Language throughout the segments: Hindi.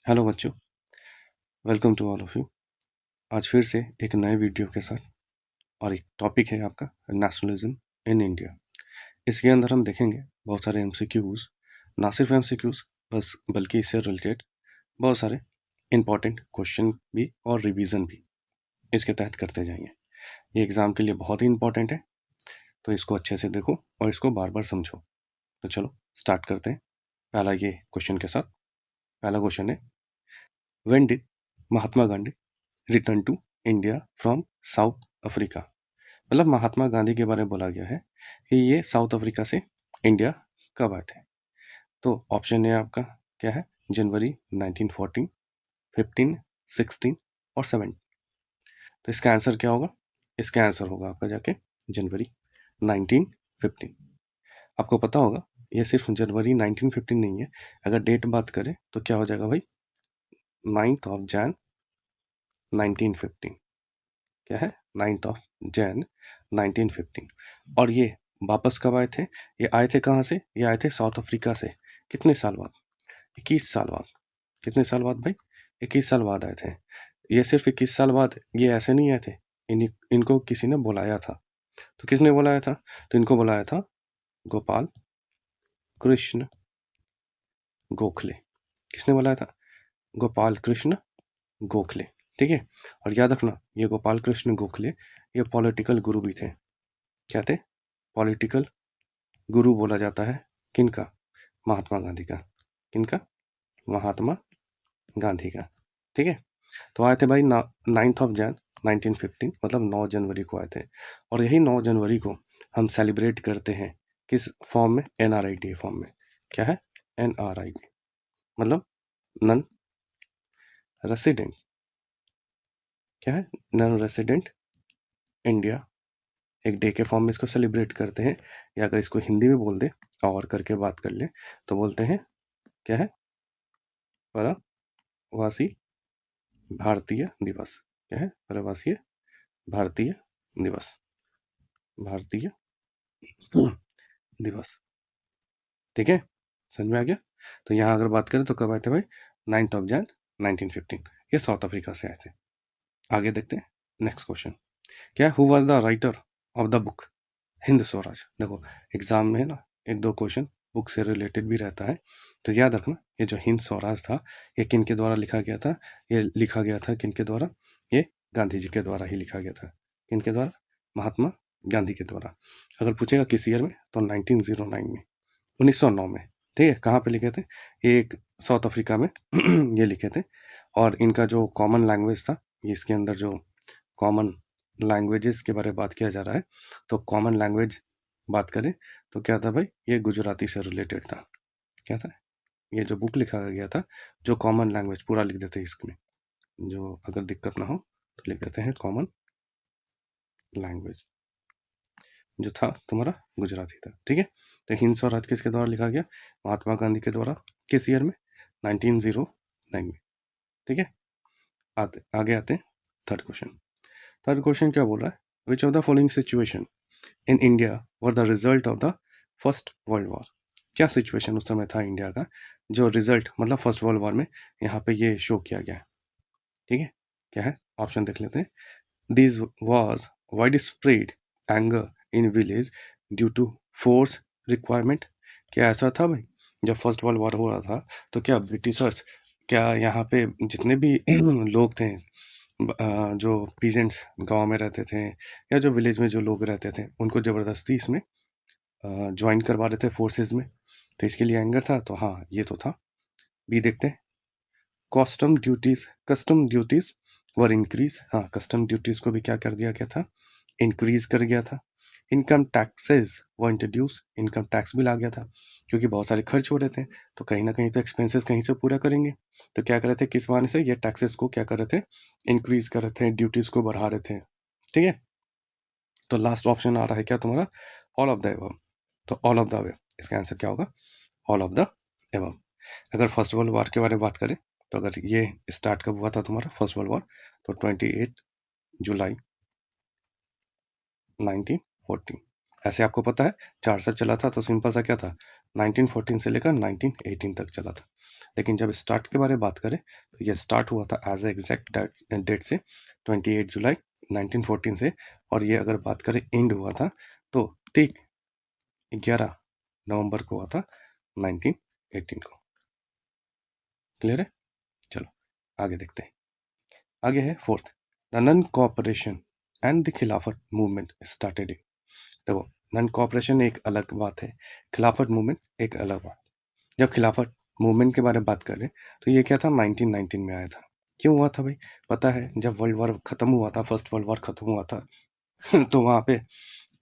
हेलो बच्चों, welcome to all of you. आज फिर से एक नए वीडियो के साथ और एक टॉपिक है आपका नेशनलिज्म इन इंडिया। इसके अंदर हम देखेंगे बहुत सारे एमसीक्यूज, ना सिर्फ एमसीक्यूज बस बल्कि इससे रिलेटेड बहुत सारे इंपॉर्टेंट क्वेश्चन भी और रिवीजन भी इसके तहत करते जाएंगे। ये एग्जाम के लिए बहुत ही इंपॉर्टेंट है, तो इसको अच्छे से देखो और इसको बार बार समझो। तो चलो स्टार्ट करते हैं पहला ये क्वेश्चन के साथ। पहला क्वेश्चन है, when did Mahatma Gandhi return to India from South Africa. मतलब महात्मा गांधी के बारे में बोला गया है कि ये साउथ अफ्रीका से इंडिया कब आए थे। तो ऑप्शन है आपका क्या है, जनवरी 1914, 15, 16 और 7। तो इसका आंसर क्या होगा? इसका आंसर होगा आपका जाके जनवरी 1915। आपको पता होगा ये सिर्फ जनवरी 1915 नहीं है, अगर डेट बात करें तो क्या हो जाएगा भाई, 9th ऑफ जैन 1915। क्या है, 9th ऑफ जैन 1915। और ये वापस कब आए थे? ये आए थे कहाँ से? ये आए थे साउथ अफ्रीका से। कितने साल बाद? 21 साल बाद। कितने साल बाद भाई? 21 साल बाद आए थे। ये सिर्फ 21 साल बाद ये ऐसे नहीं आए थे, इनको किसी ने बुलाया था। तो किसने बुलाया था? तो इनको बुलाया था गोपाल कृष्ण गोखले। किसने बुलाया था? गोपाल कृष्ण गोखले। ठीक है, और याद रखना ये गोपाल कृष्ण गोखले ये पॉलिटिकल गुरु भी थे। क्या थे? पॉलिटिकल गुरु बोला जाता है किनका? महात्मा गांधी का। किनका? महात्मा गांधी का। ठीक है, तो आए थे भाई 9th ऑफ जैन 1915, मतलब 9 जनवरी को आए थे। और यही 9 जनवरी को हम सेलिब्रेट करते हैं किस फॉर्म में? एनआरआई डे फॉर्म में। क्या है? एनआरआई डे मतलब नन रेसिडेंट। क्या है? Non resident India. एक डे के फॉर्म में इसको सेलिब्रेट करते हैं, या अगर इसको हिंदी में बोल दे और करके बात कर ले तो बोलते हैं क्या है, प्रवासी भारतीय दिवस। क्या है? प्रवासी भारतीय दिवस। भारतीय दिवस। ठीक है, समझ में आ गया? तो यहाँ अगर बात करें तो कब आए थे भाई? 9th of Jain 1915। ये साउथ अफ्रीका से आए थे। आगे देखते हैं नेक्स्ट क्वेश्चन। क्या, who was the writer of the book Hind Swaraj? देखो एग्जाम में ना एक दो क्वेश्चन बुक से रिलेटेड भी रहता है, तो याद रखना ये जो हिंद स्वराज था ये किन के द्वारा लिखा गया था? ये लिखा गया था किन के द्वारा? ये गांधी जी के द्वारा ही लिखा गया था। किन के द्वारा? महात्मा गांधी के द्वारा। अगर पूछेगा किस ईयर में तो 1909 में, 1909 में। ठीक है, कहाँ पे लिखे थे? ये एक साउथ अफ्रीका में ये लिखे थे। और इनका जो कॉमन लैंग्वेज था, इसके अंदर जो कॉमन लैंग्वेजेस के बारे में बात किया जा रहा है, तो कॉमन लैंग्वेज बात करें तो क्या था भाई? ये गुजराती से रिलेटेड था। क्या था? ये जो बुक लिखा गया था, जो कॉमन लैंग्वेज पूरा लिख देते हैं इसमें, जो अगर दिक्कत ना हो तो लिख देते हैं कॉमन लैंग्वेज, जो था तुम्हारा गुजराती था। ठीक है, तो हिंद स्वराज किसके द्वारा लिखा गया? महात्मा गांधी के द्वारा। किस ईयर में? 1909 में। ठीक है, आगे आते हैं थर्ड क्वेश्चन। थर्ड क्वेश्चन क्या बोल रहा है? Which of the following situation in India were the result of the first world war? क्या सिचुएशन उस समय था इंडिया का जो रिजल्ट मतलब फर्स्ट वर्ल्ड वॉर में यहाँ पे ये शो किया गया है? ठीक है, क्या है? ऑप्शन देख लेते हैं। This was widespread anger in village due to force requirement. क्या ऐसा था भाई जब फर्स्ट वर्ल्ड वॉर हो रहा था तो क्या ब्रिटिशर्स, क्या यहाँ पे जितने भी लोग थे, जो पीजेंट्स गांव में रहते थे या जो विलेज में जो लोग रहते थे, उनको ज़बरदस्ती इसमें ज्वाइन करवा रहे थे फोर्सेस में, तो इसके लिए एंगर था? तो हाँ ये तो था। बी देखते हैं। कस्टम ड्यूटीज वर इंक्रीज। हाँ, कस्टम ड्यूटीज को भी क्या कर दिया गया था? इंक्रीज कर गया था। इनकम टैक्सेस वो इंट्रोड्यूस, इनकम टैक्स भी ला गया था, क्योंकि बहुत सारे खर्च हो रहे थे तो कहीं ना कहीं तो एक्सपेंसेस कहीं से पूरा करेंगे। तो क्या कर रहे थे, किस बहाने से ये टैक्सेस को क्या कर रहे थे? इंक्रीज कर रहे थे, ड्यूटीज को बढ़ा रहे थे। ठीक है, तो लास्ट ऑप्शन आ रहा है क्या तुम्हारा? All of the above. तो ऑल ऑफ द अबव, इसका आंसर क्या होगा? All of the above. अगर फर्स्ट वर्ल्ड वॉर के बारे में बात करें तो अगर ये स्टार्ट कब हुआ था तुम्हारा फर्स्ट वर्ल्ड वॉर? तो 28 जुलाई 1914। ऐसे आपको पता है 4 साल चला था, तो सिंपल सा क्या था, 1914 से लेकर 1918 तक चला था। लेकिन जब स्टार्ट के बारे में बात करें तो ये स्टार्ट हुआ था एज ए एग्जैक्ट डेट से 28 जुलाई 1914 से, और ये अगर बात करें एंड हुआ था तो ठीक 11 नवंबर को हुआ था 1918 को। क्लियर है? चलो आगे देखते हैं। आगे है fourth, the non cooperation and the Khilafat movement started in. देखो, नन कोऑपरेशन एक अलग बात है, खिलाफत मूवमेंट एक अलग बात। जब खिलाफत मूवमेंट के बारे में बात करें तो ये क्या था, 1919 में आया था। क्यों हुआ था भाई? पता है, जब वर्ल्ड वॉर खत्म हुआ था, फर्स्ट वर्ल्ड वॉर खत्म हुआ था तो वहां पे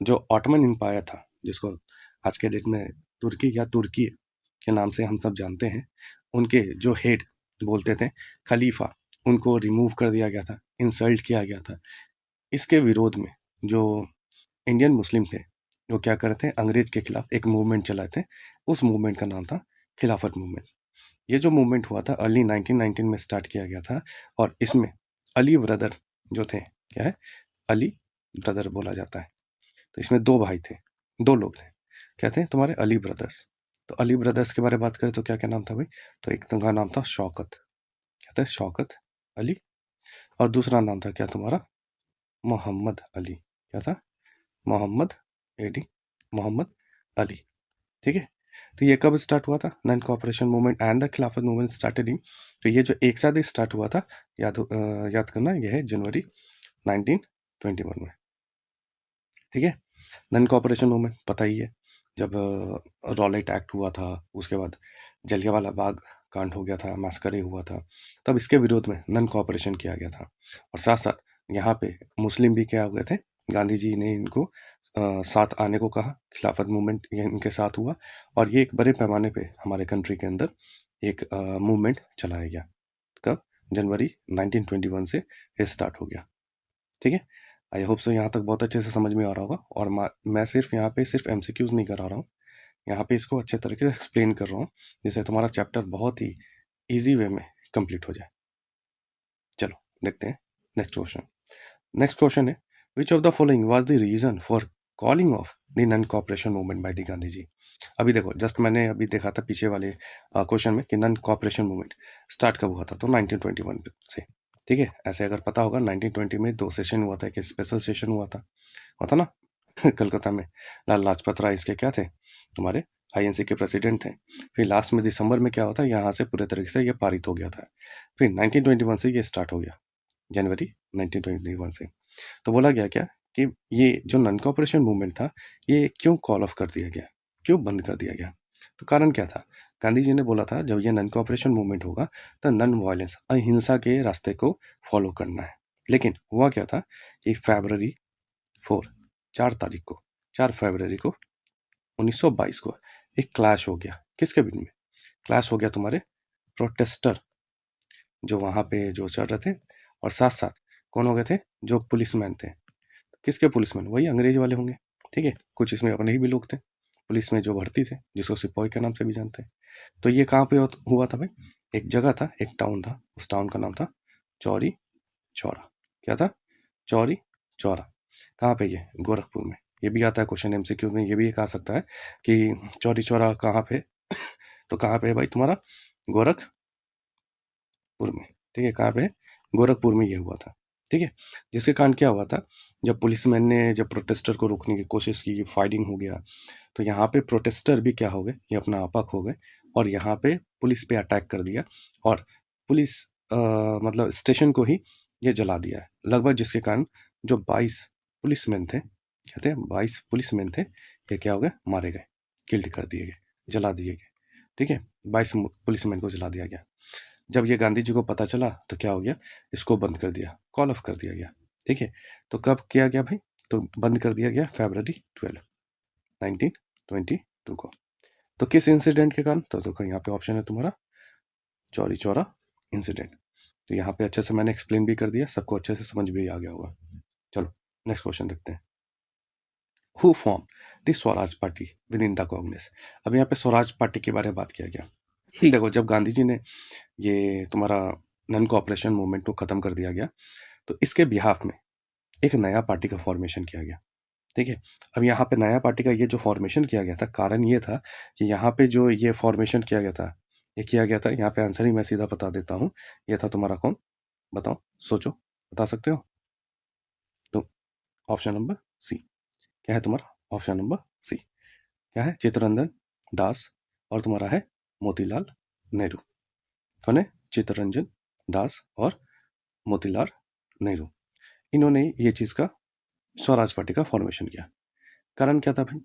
जो ऑटोमन एम्पायर था, जिसको आज के डेट में तुर्की या तुर्की के नाम से हम सब जानते हैं, उनके जो हेड बोलते थे खलीफा, उनको रिमूव कर दिया गया था, इंसल्ट किया गया था। इसके विरोध में जो इंडियन मुस्लिम थे, जो क्या करते हैं, अंग्रेज के खिलाफ एक मूवमेंट चलाए थे। उस मूवमेंट का नाम था खिलाफत मूवमेंट। ये जो मूवमेंट हुआ था अर्ली 1919 में स्टार्ट किया गया था, और इसमें अली ब्रदर जो थे, क्या है, अली ब्रदर बोला जाता है। तो इसमें दो भाई थे, दो लोग थे, क्या थे तुम्हारे, अली ब्रदर्स। तो अली ब्रदर्स के बारे में बात करें तो क्या क्या नाम था भाई? तो एक का नाम था शौकत, क्या था, शौकत अली। और दूसरा नाम था क्या तुम्हारा, मोहम्मद अली। क्या था? मोहम्मद एडी, मोहम्मद अली। ठीक है। तो ये कब स्टार्ट हुआ था? Non cooperation movement and the Khilafat movement started इन। तो ये जो एक साथ ही स्टार्ट हुआ था, याद करना, यह है जनवरी 1921 में। ठीक है। नॉन कोऑपरेशन मूवमेंट पता ही है, जब रॉलेट एक्ट हुआ था, उसके बाद जलियांवाला बाग कांड हो गया था, मैस्करे हुआ था, तब इसके विरोध में नॉन कोऑपरेशन किया गया था। और साथ साथ यहाँ पे मुस्लिम भी क्या हो गए थे, गांधी जी ने इनको साथ आने को कहा, खिलाफत मूवमेंट इनके साथ हुआ, और ये एक बड़े पैमाने पे हमारे कंट्री के अंदर एक मूवमेंट चलाया गया। कब? जनवरी 1921 से ये स्टार्ट हो गया। ठीक है। आई होप सो यहाँ तक बहुत अच्छे से समझ में आ रहा होगा। और मैं सिर्फ यहाँ पे सिर्फ एमसीक्यूज नहीं करा रहा हूँ, यहाँ पे इसको अच्छे तरीके से एक्सप्लेन कर रहा हूँ, जिससे तुम्हारा चैप्टर बहुत ही इजी वे में कंप्लीट हो जाए। चलो देखते हैं नेक्स्ट क्वेश्चन। नेक्स्ट क्वेश्चन है, which of the following was the reason for calling off the non cooperation movement by the Gandhi ji. अभी देखो, जस्ट मैंने अभी देखा था पीछे वाले क्वेश्चन में कि नॉन कोऑपरेशन मूवमेंट स्टार्ट कब हुआ था, तो 1921 से। ठीक है। ऐसे अगर पता होगा 1920 में 2 सेशन हुआ था, एक स्पेशल सेशन हुआ था ना कलकत्ता में। लाल लाजपत राय इसके क्या थे, तुम्हारे आईएनसी के प्रेसिडेंट थे। फिर लास्ट में दिसंबर में क्या होता है, यहाँ से पूरे तरीके से ये पारित हो गया था। फिर 1921 से ये स्टार्ट हो गया, जनवरी 1921 से। तो बोला गया क्या कि ये जो नॉन कोऑपरेशन मूवमेंट था, ये क्यों कॉल ऑफ कर दिया गया, क्यों बंद कर दिया गया? तो कारण क्या था? गांधी जी ने बोला था जब ये नॉन कोऑपरेशन मूवमेंट होगा तो नॉन वायलेंस, अहिंसा के रास्ते को फॉलो करना है। लेकिन हुआ क्या था कि फरवरी 4 तारीख को, 4 फरवरी को 1922 को एक क्लैश हो गया। किसके बीच में क्लैश हो गया? तुम्हारे प्रोटेस्टर जो वहां पे जो चल रहे थे, और साथ साथ कौन हो गए थे, जो पुलिसमैन थे। किसके पुलिसमैन? वही अंग्रेज वाले होंगे। ठीक है। कुछ इसमें अपने ही भी लोग थे पुलिस में जो भर्ती थे, जिसको सिपाही के नाम से भी जानते हैं। तो ये कहाँ पे हुआ था भाई? एक जगह था, एक टाउन था, उस टाउन का नाम था चौरी चौरा। क्या था? चौरी चौरा। कहाँ पे? ये गोरखपुर में। ये भी आता है क्वेश्चन एमसीक्यू में, ये भी एक आ सकता है कि चौरी चौरा कहाँ पे तो कहाँ पे है भाई तुम्हारा? गोरखपुर में। ठीक है। कहाँ पे? गोरखपुर में ये हुआ था। ठीक है। जिसके कारण क्या हुआ था, जब पुलिसमैन ने जब प्रोटेस्टर को रोकने की कोशिश की, फायरिंग हो गया, तो यहाँ पे प्रोटेस्टर भी क्या हो गए, ये अपना आपक हो गए, और यहाँ पे पुलिस पे अटैक कर दिया, और पुलिस मतलब स्टेशन को ही ये जला दिया है लगभग, जिसके कारण जो 22 पुलिसमैन थे, कहते हैं 22 पुलिसमैन थे, ये क्या हो गए, मारे गए, किल्ड कर दिए गए, जला दिए गए। ठीक है। 22 पुलिसमैन को जला दिया गया। जब ये गांधी जी को पता चला तो क्या हो गया, इसको बंद कर दिया, कॉल ऑफ कर दिया गया। ठीक है। तो कब किया गया भाई? तो बंद कर दिया गया फरवरी 12, 1922 को। तो किस इंसिडेंट के कारण? तो देखो यहाँ पे ऑप्शन है तुम्हारा चौरी चौरा इंसिडेंट। तो यहाँ पे अच्छे से मैंने एक्सप्लेन भी कर दिया, सबको अच्छे से समझ भी आ गया होगा। चलो नेक्स्ट क्वेश्चन देखते हैं। Who form the Swaraj party with in the Congress. अब यहाँ पे स्वराज पार्टी के बारे में बात किया गया। देखो, जब गांधी जी ने ये तुम्हारा नॉन कोऑपरेशन मूवमेंट को खत्म कर दिया गया, तो इसके बिहाफ में एक नया पार्टी का फॉर्मेशन किया गया। ठीक है। अब यहाँ पे नया पार्टी का ये जो फॉर्मेशन किया गया था, कारण ये था कि यहाँ पे जो ये फॉर्मेशन किया गया था, ये किया गया था, यहाँ पे आंसर ही मैं सीधा बता देता हूँ। ये था तुम्हारा कौन? बताओ, सोचो, बता सकते हो? तो ऑप्शन नंबर सी। क्या है तुम्हारा? ऑप्शन नंबर सी क्या है? चित्तरंजन दास और तुम्हारा है मोतीलाल नेहरू। कौन है? चित्तरंजन दास और मोतीलाल नेहरू। इन्होंने ये चीज का स्वराज पार्टी का फॉर्मेशन किया। कारण क्या था भाई?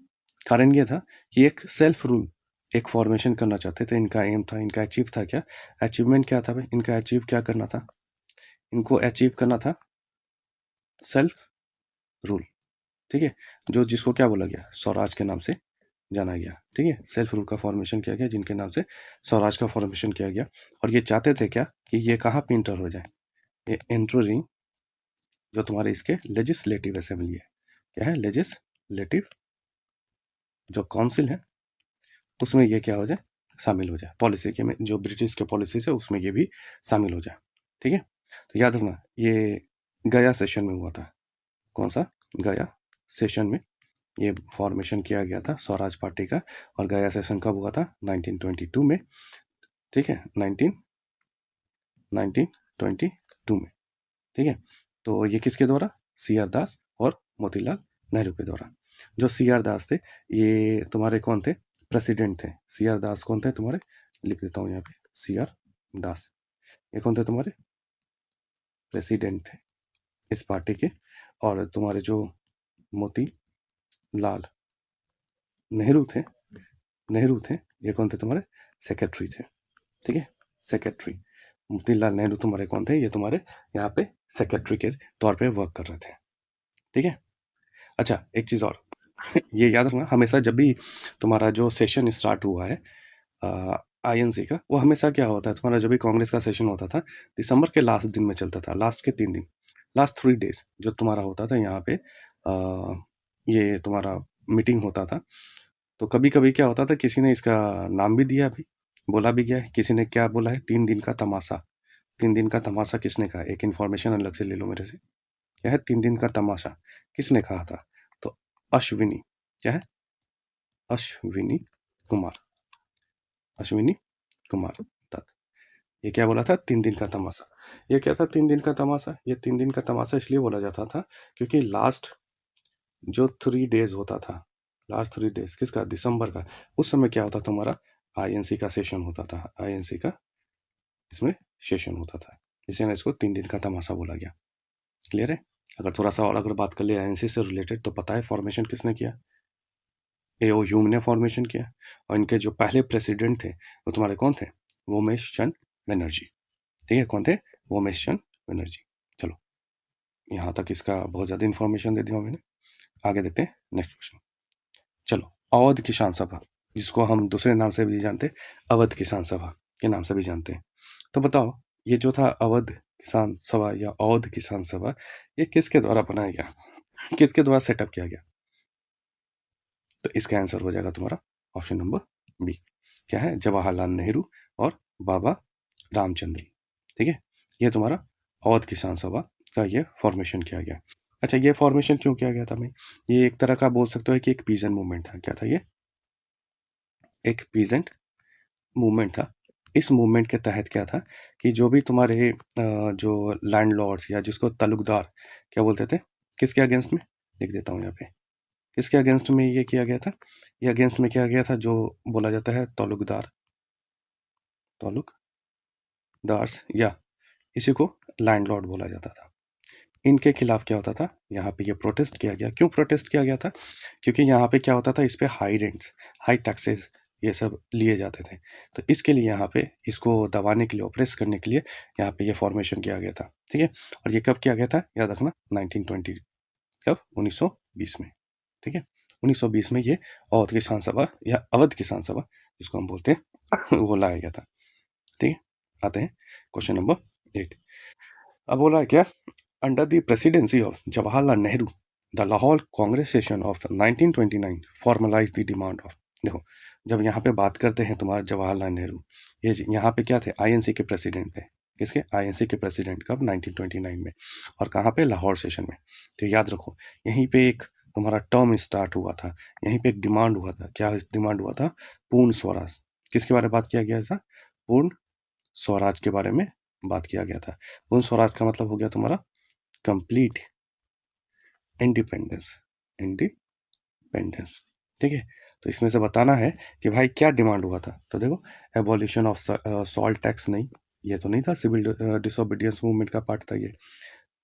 कारण ये था कि एक सेल्फ रूल एक फॉर्मेशन करना चाहते थे। इनका एम था, इनका अचीव था क्या? अचीवमेंट क्या था भाई? इनका अचीव क्या करना था? इनको अचीव करना था सेल्फ रूल। ठीक है, जो जिसको क्या बोला गया? स्वराज के नाम से जाना गया। ठीक है, सेल्फ रूल का फॉर्मेशन किया गया, जिनके नाम से स्वराज का फॉर्मेशन किया गया। और ये चाहते थे क्या कि ये कहाँ पे इंटर हो जाए? ये एंटरिंग जो तुम्हारे इसके लेजिस्लेटिव असेंबली है। क्या है? लेजिस्लेटिव जो काउंसिल है, उसमें ये क्या हो जाए? शामिल हो जाए। पॉलिसी के में जो ब्रिटिश के पॉलिसी है उसमें ये भी शामिल हो जाए। ठीक है, तो याद रखना ये गया सेशन में हुआ था। कौन सा? गया सेशन में ये फॉर्मेशन किया गया था स्वराज पार्टी का। और गया सेशन कब हुआ था? 1922 में। ठीक है, 1922 में। ठीक है, तो ये किसके द्वारा? सी आर दास और मोतीलाल नेहरू के द्वारा। जो सी आर दास थे, ये तुम्हारे कौन थे? प्रेसिडेंट थे। सी आर दास कौन थे तुम्हारे? लिख देता हूँ यहाँ पे, सी आर दास। ये कौन थे तुम्हारे? प्रेसिडेंट थे इस पार्टी के। और तुम्हारे जो मोतीलाल नेहरू थे, ये कौन थे तुम्हारे? सेक्रेटरी थे। ठीक है, सेक्रेटरी। मोतीलाल नेहरू तुम्हारे कौन थे? ये तुम्हारे यहाँ पे सेक्रेटरी के तौर पे वर्क कर रहे थे। ठीक है, अच्छा एक चीज और ये याद रखना, हमेशा जब भी तुम्हारा जो सेशन स्टार्ट हुआ है आईएनसी का, वो हमेशा क्या होता है तुम्हारा? जब भी कांग्रेस का सेशन होता था, दिसंबर के लास्ट दिन में चलता था। लास्ट के 3 दिन, लास्ट 3 डेज जो तुम्हारा होता था यहाँ पे ये तुम्हारा मीटिंग होता था। तो कभी कभी क्या होता था, किसी ने इसका नाम भी दिया, भी बोला भी गया है। किसी ने क्या बोला है? 3 दिन का तमाशा। 3 दिन का तमाशा किसने कहा? एक इन्फॉर्मेशन अलग से ले लो मेरे से। क्या है 3 दिन का तमाशा? किसने कहा था? तो अश्विनी। क्या है? अश्विनी कुमार। अश्विनी कुमार दत्त। ये क्या बोला था? 3 दिन का तमाशा। ये क्या था? 3 दिन का तमाशा। ये 3 दिन का तमाशा इसलिए बोला जाता था क्योंकि लास्ट जो 3 डेज होता था, लास्ट 3 डेज किसका? दिसंबर का। उस समय क्या होता तुम्हारा? आईएनसी का सेशन होता था। आईएनसी का इसमें सेशन होता था, इसीलिए इसको 3 दिन का तमाशा बोला गया। क्लियर है? अगर थोड़ा सा और अगर बात कर ले आईएनसी से रिलेटेड, तो पता है फॉर्मेशन किसने किया? एओ ह्यूम ने फॉर्मेशन किया। और इनके जो पहले प्रेसिडेंट थे वो तुम्हारे कौन थे? वोमेश चंद बनर्जी। ठीक है, कौन थे? वोमेश चंद बनर्जी। चलो, यहाँ तक इसका बहुत ज़्यादा इन्फॉर्मेशन दे दिया मैंने। आगे देखते हैं नेक्स्ट क्वेश्चन। चलो, अवध किसान सभा, जिसको हम दूसरे नाम से भी जानते हैं, अवध किसान सभा के नाम से भी जानते हैं। तो बताओ, ये जो था अवध किसान सभा या अवध किसान सभा, ये किसके द्वारा बनाया गया? किसके द्वारा सेटअप किया गया? तो इसका आंसर हो जाएगा तुम्हारा ऑप्शन नंबर बी। क्या है? जवाहरलाल नेहरू और बाबा रामचंद्र। ठीक है, ये तुम्हारा अवध किसान सभा का ये फॉर्मेशन किया गया। अच्छा, ये फॉर्मेशन क्यों किया गया था भाई? ये एक तरह का बोल सकते हो कि एक पीजेंट मूवमेंट था। क्या था ये? एक पीजेंट मूवमेंट था। इस मूवमेंट के तहत क्या था कि जो भी तुम्हारे जो लैंडलॉर्ड्स या जिसको तालुकदार क्या बोलते थे, किसके अगेंस्ट में? लिख देता हूँ यहाँ पे, किसके अगेंस्ट में ये किया गया था? ये अगेंस्ट में किया गया था जो बोला जाता है तालुकदार, तालुकदार्स, या इसी को लैंडलॉर्ड बोला जाता था। इनके खिलाफ क्या होता था? यहाँ पे ये प्रोटेस्ट किया गया। क्यों प्रोटेस्ट किया गया था? क्योंकि यहाँ पे क्या होता था, इस पे हाई रेंट्स, हाई टैक्सेस ये सब लिए जाते थे। तो इसके लिए यहाँ पे इसको दबाने के लिए, ऑप्रेस करने के लिए यहाँ पे ये फॉर्मेशन किया गया था। ठीक है, और ये कब किया गया था? याद रखना 1920, कब? 1920 में। ठीक है, 1920 में ये अवध किसान सभा या अवध किसान सभा जिसको हम बोलते हैं वो लाया गया था। ठीक है, आते हैं क्वेश्चन नंबर 8। अब बोला है क्या? Under the presidency of Jawaharlal Nehru, the Lahore Congress session of 1929 formalise the demand of. देखो, जब यहाँ पे बात करते हैं तुम्हारा जवाहरलाल नेहरू, ये यहाँ पे क्या थे? आईएनसी के प्रेसिडेंट थे। किसके? आईएनसी के प्रेसिडेंट। कब? 1929 में। और कहाँ पे? लाहौर सेशन में। तो याद रखो, यहीं पे एक तुम्हारा टर्म स्टार्ट हुआ था, यहीं पे एक डिमांड हुआ था। क्या डिमांड हुआ था? पूर्ण स्वराज। किसके बारे में बात किया गया था? पूर्ण स्वराज के बारे में बात किया गया था। पूर्ण स्वराज का मतलब हो गया तुम्हारा कंप्लीट इंडिपेंडेंस। इंडिपेंडेंस, ठीक है। तो इसमें से बताना है कि भाई क्या डिमांड हुआ था। तो देखो, एबॉलिशन ऑफ सॉल्ट टैक्स, नहीं, ये तो नहीं था। सिविल डिसोबीडियंस मूवमेंट का पार्ट था ये।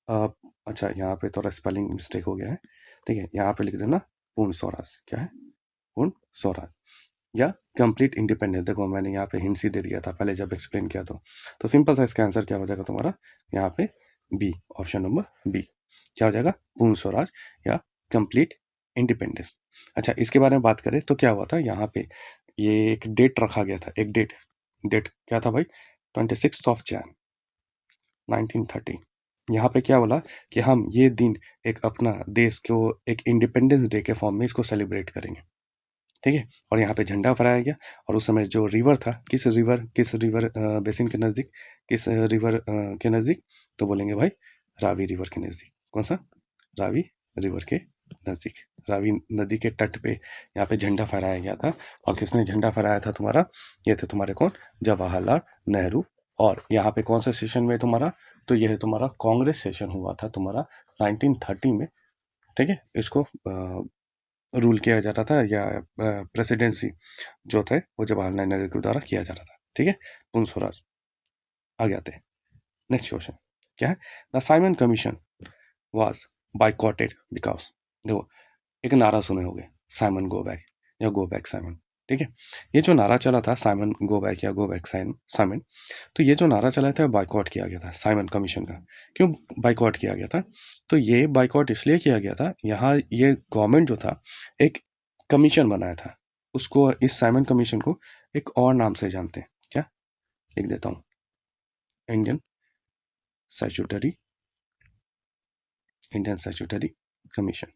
अच्छा, यहाँ पे थोड़ा स्पेलिंग मिस्टेक हो गया है, ठीक है। यहाँ पे लिख देना पूर्ण स्वराज। क्या है? पूर्ण स्वराज या कंप्लीट इंडिपेंडेंस। देखो, मैंने यहाँ पे हिंट ही दे दिया था पहले जब एक्सप्लेन किया तो सिंपल सा इसका आंसर क्या हो जाएगा तुम्हारा? यहाँ पे बी, ऑप्शन नंबर बी। क्या हो जाएगा? पूर्ण स्वराज या कंप्लीट इंडिपेंडेंस। अच्छा, इसके बारे में बात करें तो क्या हुआ था यहाँ पे? ये एक डेट रखा गया था, एक डेट क्या था भाई? 26 जनवरी 1930। यहाँ पे क्या बोला कि हम ये दिन एक अपना देश को एक इंडिपेंडेंस डे के फॉर्म में इसको सेलिब्रेट करेंगे, ठीक है। और यहाँ पे झंडा फहराया गया। और उस समय जो रिवर था, किस रिवर बेसिन के नज़दीक, किस रिवर के नज़दीक? तो बोलेंगे भाई रावी रिवर के नज़दीक। कौन सा? रावी रिवर के नज़दीक, रावी नदी के तट पे यहाँ पे झंडा फहराया गया था। और किसने झंडा फहराया था तुम्हारा? ये थे तुम्हारे कौन? जवाहरलाल नेहरू। और यहाँ पे कौन सा सेशन में तुम्हारा? तो ये है तुम्हारा कांग्रेस सेशन हुआ था तुम्हारा 1930 में, ठीक है। इसको रूल किया जाता था, या प्रेसिडेंसी जो थे वो जवाहरलाल नेहरू के द्वारा किया जाता था, ठीक है। पूर्ण स्वराज। आगे आते हैं, नेक्स्ट क्वेश्चन क्या है? The Simon commission was boycotted because, देखो, एक नारा सुने होंगे, साइमन गो बैक या गो बैक साइमन, ठीक है। ये जो नारा चला था साइमन गो बैक या गो बैक साइमन, तो ये जो नारा चला था बाइकआउट किया गया था साइमन कमीशन का। क्यों बाइकआउट किया गया था? तो ये बाइकआउट इसलिए किया गया था, यहाँ ये गवर्नमेंट जो था एक कमीशन बनाया था, उसको, इस साइमन कमीशन को एक और नाम से जानते हैं। क्या? लिख देता हूँ, इंडियन स्टैट्यूटरी कमीशन,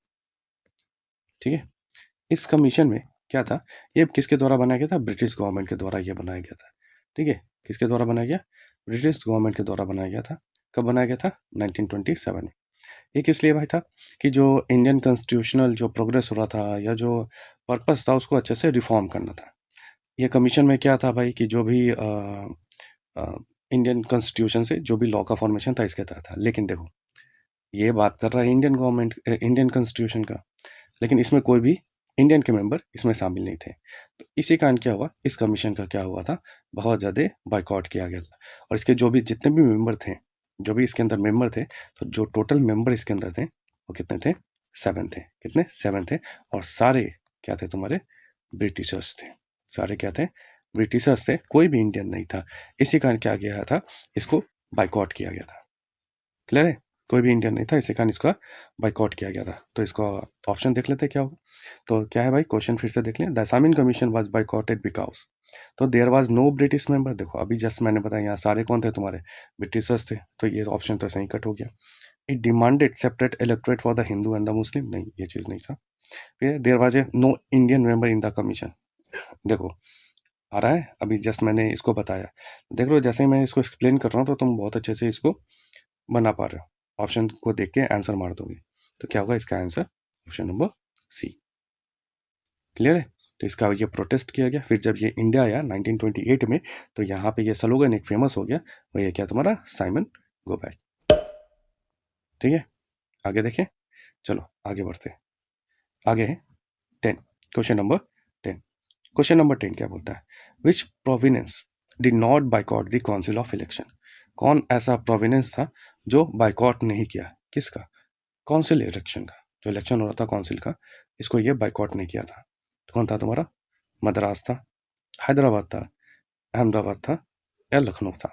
ठीक है। इस कमीशन में क्या था? ये किसके द्वारा बनाया गया था? ब्रिटिश गवर्नमेंट के द्वारा ये बनाया गया था, ठीक है। किसके द्वारा बनाया गया? ब्रिटिश गवर्नमेंट के द्वारा बनाया गया था। कब बनाया गया था? 1927 में। ये किस लिए भाई था? कि जो इंडियन कॉन्स्टिट्यूशनल जो प्रोग्रेस हो रहा था या जो पर्पस था उसको अच्छे से रिफॉर्म करना था। ये कमीशन में क्या था भाई कि जो भी इंडियन कॉन्स्टिट्यूशन से जो भी लॉ का फॉर्मेशन था इसके तहत था। लेकिन देखो, ये बात कर रहा है इंडियन गवर्नमेंट, इंडियन कॉन्स्टिट्यूशन का, लेकिन इसमें कोई भी इंडियन के मेंबर इसमें शामिल नहीं थे। तो इसी कारण क्या हुआ, इस कमीशन का क्या हुआ था? बहुत ज़्यादा बाइकआउट किया गया था। और इसके जो भी जितने भी मेंबर थे, जो भी इसके अंदर मेंबर थे, तो जो टोटल मेंबर इसके अंदर थे वो कितने थे? 7 थे। कितने? 7 थे। और सारे क्या थे तुम्हारे? ब्रिटिशर्स थे। सारे क्या थे? ब्रिटिशर्स थे, कोई भी इंडियन नहीं था। इसी कारण क्या गया था, इसको बाइकआउट किया गया था। क्लियर है? कोई भी इंडियन नहीं था, इसी कारण इसका बाइकआउट किया गया था। तो इसका ऑप्शन देख लेते क्या होगा। तो क्या है भाई, क्वेश्चन फिर से देख लें। The Simon commission was boycotted because, तो there was no British member. देखो, अभी जस्ट मैंने बताया यहाँ सारे कौन थे तुम्हारे? ब्रिटिशर्स थे। तो ये ऑप्शन तो सही कट हो गया। It demanded separate electorate for the Hindu and the Muslim, नहीं, ये चीज़ नहीं था। फिर there was a no Indian member in the commission. देखो, आ रहा है, अभी जस्ट मैंने इसको बताया। देख लो, जैसे ही मैं इसको एक्सप्लेन कर रहा हूँ तो तुम बहुत अच्छे से इसको बना पा रहे हो। ऑप्शन को देख के आंसर मार दोगे। तो क्या होगा इसका answer? Option number C. Clear है? तो इसका ये प्रोटेस्ट किया गया। फिर जब ये इंडिया आया 1928 में, तो यहाँ पे ये स्लोगन एक फेमस हो गया, वो ये क्या तुम्हारा? Simon go back. ठीक है, आगे देखें। चलो आगे बढ़ते हैं। आगे है 10, क्वेश्चन नंबर 10। क्वेश्चन नंबर 10 क्या बोलता है? Which province did not boycott the council of election? कौन ऐसा प्रोविनेंस था जो बाइकआउट नहीं किया? किसका? काउंसिल इलेक्शन का। जो इलेक्शन हो रहा था काउंसिल का, इसको ये बाइकआउट नहीं किया था। तो कौन था तुम्हारा? मद्रास था, हैदराबाद था, अहमदाबाद था, या लखनऊ था?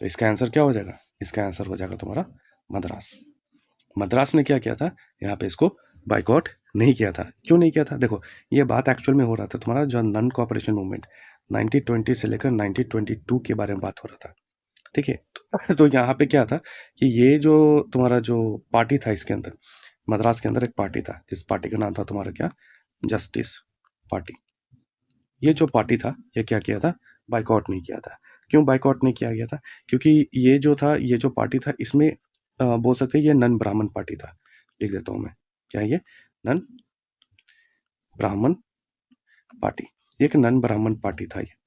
तो इसका आंसर क्या हो जाएगा? इसका आंसर हो जाएगा तुम्हारा मद्रास। मद्रास ने क्या किया था? यहाँ पे इसको बाइकआउट नहीं किया था। क्यों नहीं किया था? देखो, ये बात एक्चुअल में हो रहा था तुम्हारा जो नॉन कोऑपरेशन मूवमेंट 1920 से लेकर 1922 के बारे में बात हो रहा था, ठीक है। तो यहाँ पे क्या था कि ये जो तुम्हारा जो पार्टी था इसके अंदर, मद्रास के अंदर एक पार्टी था, जिस पार्टी का नाम था तुम्हारा क्या? Justice party. ये जो पार्टी था ये क्या किया था? बाइकआउट नहीं किया था। क्यों बाइकआउट नहीं किया गया था? क्योंकि ये जो था, ये जो पार्टी था, इसमें बोल सकते हैं ये नन ब्राह्मण पार्टी था। लिख देता हूँ मैं, क्या है ये? नन ब्राह्मण पार्टी। एक नन ब्राह्मण पार्टी था ये।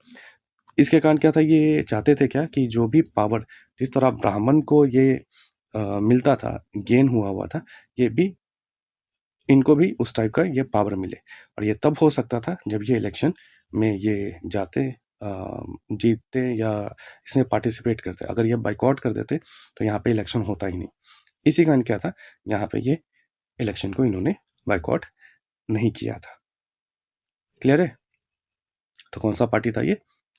इसके कारण क्या था, ये चाहते थे क्या कि जो भी पावर जिस तरह ब्राह्मण को ये मिलता था, गेन हुआ था, ये भी इनको भी उस टाइप का ये पावर मिले। और ये तब हो सकता था जब ये इलेक्शन में ये जाते, जीतते या इसमें पार्टिसिपेट करते। अगर ये बाइकआउट कर देते तो यहाँ पे इलेक्शन होता ही नहीं। इसी कारण क्या था, यहाँ पे ये इलेक्शन को इन्होंने बाइकआउट नहीं किया था। क्लियर है? तो कौन सा पार्टी था ये?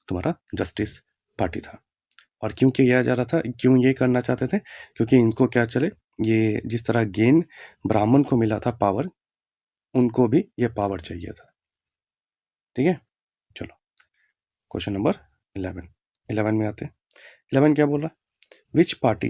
तुम्हारा जस्टिस पार्टी था। और क्यों किया जा रहा था, क्यों ये करना चाहते थे? क्योंकि इनको क्या चले, ये जिस तरह गेन ब्राह्मण को मिला था पावर, उनको भी ये पावर चाहिए था। ठीक है, चलो क्वेश्चन नंबर 11 में आते हैं। 11 क्या बोल रहा, विच party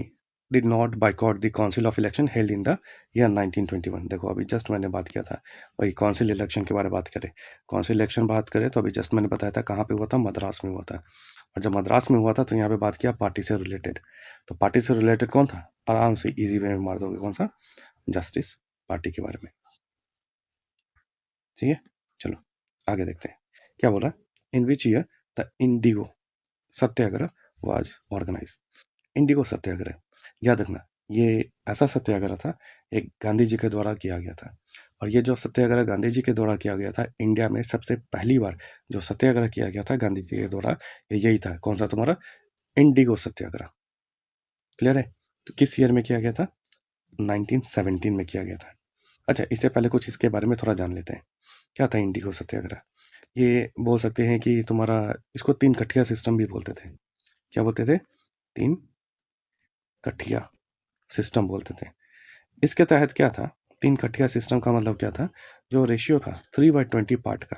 did not boycott the council of election held in the year 1921। देखो अभी जस्ट मैंने बात किया था वही काउंसिल इलेक्शन के बारे में बात करें। काउंसिल इलेक्शन बात करें तो अभी जस्ट मैंने बताया था कहाँ पे हुआ था, मद्रास में हुआ था। और जब मद्रास में हुआ था तो यहाँ पे बात किया पार्टी से रिलेटेड। तो पार्टी से रिलेटेड कौन था? आराम से इजी वे में मार दोगे, कौन सा? जस्टिस पार्टी के बारे में। ठीक है, चलो आगे देखते हैं क्या बोला। In which year the indigo satyagraha was organise. Indigo satyagraha, याद रखना ये ऐसा सत्याग्रह था, एक गांधी जी के द्वारा किया गया था। और ये जो सत्याग्रह गांधी जी के द्वारा किया गया था, इंडिया में सबसे पहली बार जो सत्याग्रह किया गया था गांधी जी के द्वारा, यही था। कौन सा? तुम्हारा इंडिगो सत्याग्रह। क्लियर है? तो किस ईयर में किया गया था? 1917 में किया गया था। अच्छा, इससे पहले कुछ इसके बारे में थोड़ा जान लेते हैं। क्या था इंडिगो सत्याग्रह? ये बोल सकते हैं कि तुम्हारा, इसको तीन कठिया सिस्टम भी बोलते थे। क्या बोलते थे? तीन कठिया सिस्टम बोलते थे। इसके तहत क्या था, तीन कठिया सिस्टम का मतलब क्या था? जो रेशियो था 3/20 पार्ट का।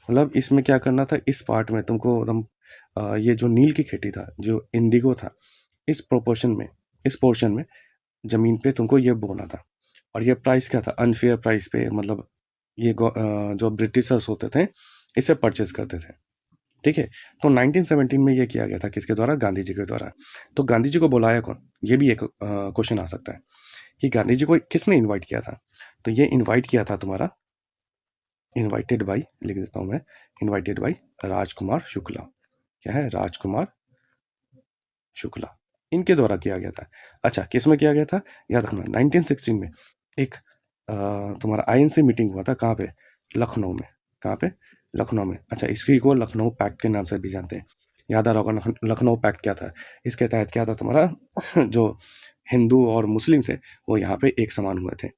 मतलब इसमें क्या करना था, इस पार्ट में तुमको एकदम ये जो नील की खेती था, जो इंडिगो था, इस प्रोपोर्शन में, इस पोर्शन में जमीन पे तुमको ये बोना था। और ये प्राइस क्या था? अनफेयर प्राइस पे, मतलब ये जो ब्रिटिशर्स होते थे इसे परचेज करते थे। ठीक है, तो 1917 में ये किया गया था, किसके द्वारा? गांधी जी के द्वारा। तो गांधी जी को बुलाया कौन? ये भी एक क्वेश्चन आ सकता है कि गांधी जी को किसने इनवाइट किया था। तो ये इनवाइट किया था तुम्हारा, इनवाइटेड बाई, लिख देता हूं मैं, इनवाइटेड बाई राजकुमार शुक्ला। क्या है? राजकुमार शुक्ला, इनके द्वारा किया गया था। अच्छा, किस में किया गया था? याद रखना 1916 में एक तुम्हारा आईएनसी मीटिंग हुआ था। कहाँ पे? लखनऊ में। कहाँ पे? लखनऊ में। अच्छा, इसकी को लखनऊ पैक्ट के नाम से भी जानते हैं। याद आ रहा होगा लखनऊ पैक्ट क्या था। इसके तहत क्या था तुम्हारा जो हिंदू और मुस्लिम थे वो यहाँ पे एक समान हुए थे।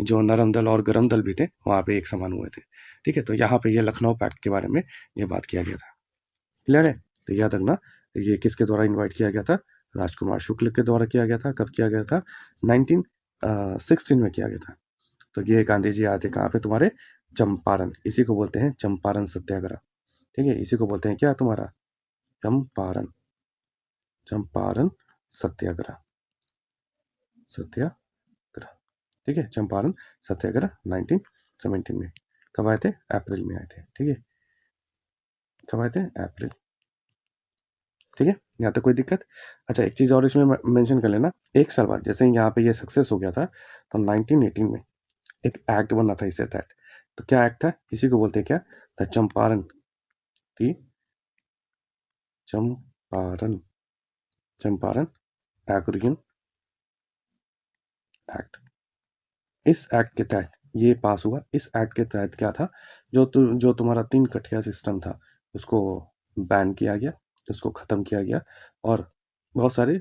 जो नरम दल और गरम दल भी थे वहाँ पे एक समान हुए थे। ठीक है, तो यहाँ पे ये लखनऊ पैक्ट के बारे में ये बात किया गया था। क्लियर है? तो याद रखना ये किसके द्वारा इनवाइट किया गया था? राजकुमार शुक्ल के द्वारा किया गया था। कब किया गया था? 1916 में किया गया था। तो ये गांधी जी आए थे कहाँ पे? तुम्हारे चंपारण। इसी को बोलते हैं चंपारण सत्याग्रह। ठीक है, इसी को बोलते हैं क्या? तुम्हारा चंपारण, चंपारण सत्याग्रह, सत्याग्रह। ठीक है, चंपारण सत्याग्रह 1917 में। कब आए थे? अप्रैल में आए थे। ठीक है, कब आए थे? अप्रैल। ठीक है, यहाँ तक कोई दिक्कत? अच्छा, एक चीज और इसमें मेंशन कर लेना, एक साल बाद जैसे यहाँ पे ये सक्सेस हो गया था तो 1918 में एक एक्ट बना था इससे तहत। तो क्या एक्ट था? इसी को बोलते हैं क्या? The Champaran, the Champaran, Champaran aggregation act. इस एक्ट के तहत ये पास हुआ। इस एक्ट के तहत क्या था, जो तुम्हारा तीन कठिया सिस्टम था उसको बैन किया गया, उसको खत्म किया गया। और बहुत सारे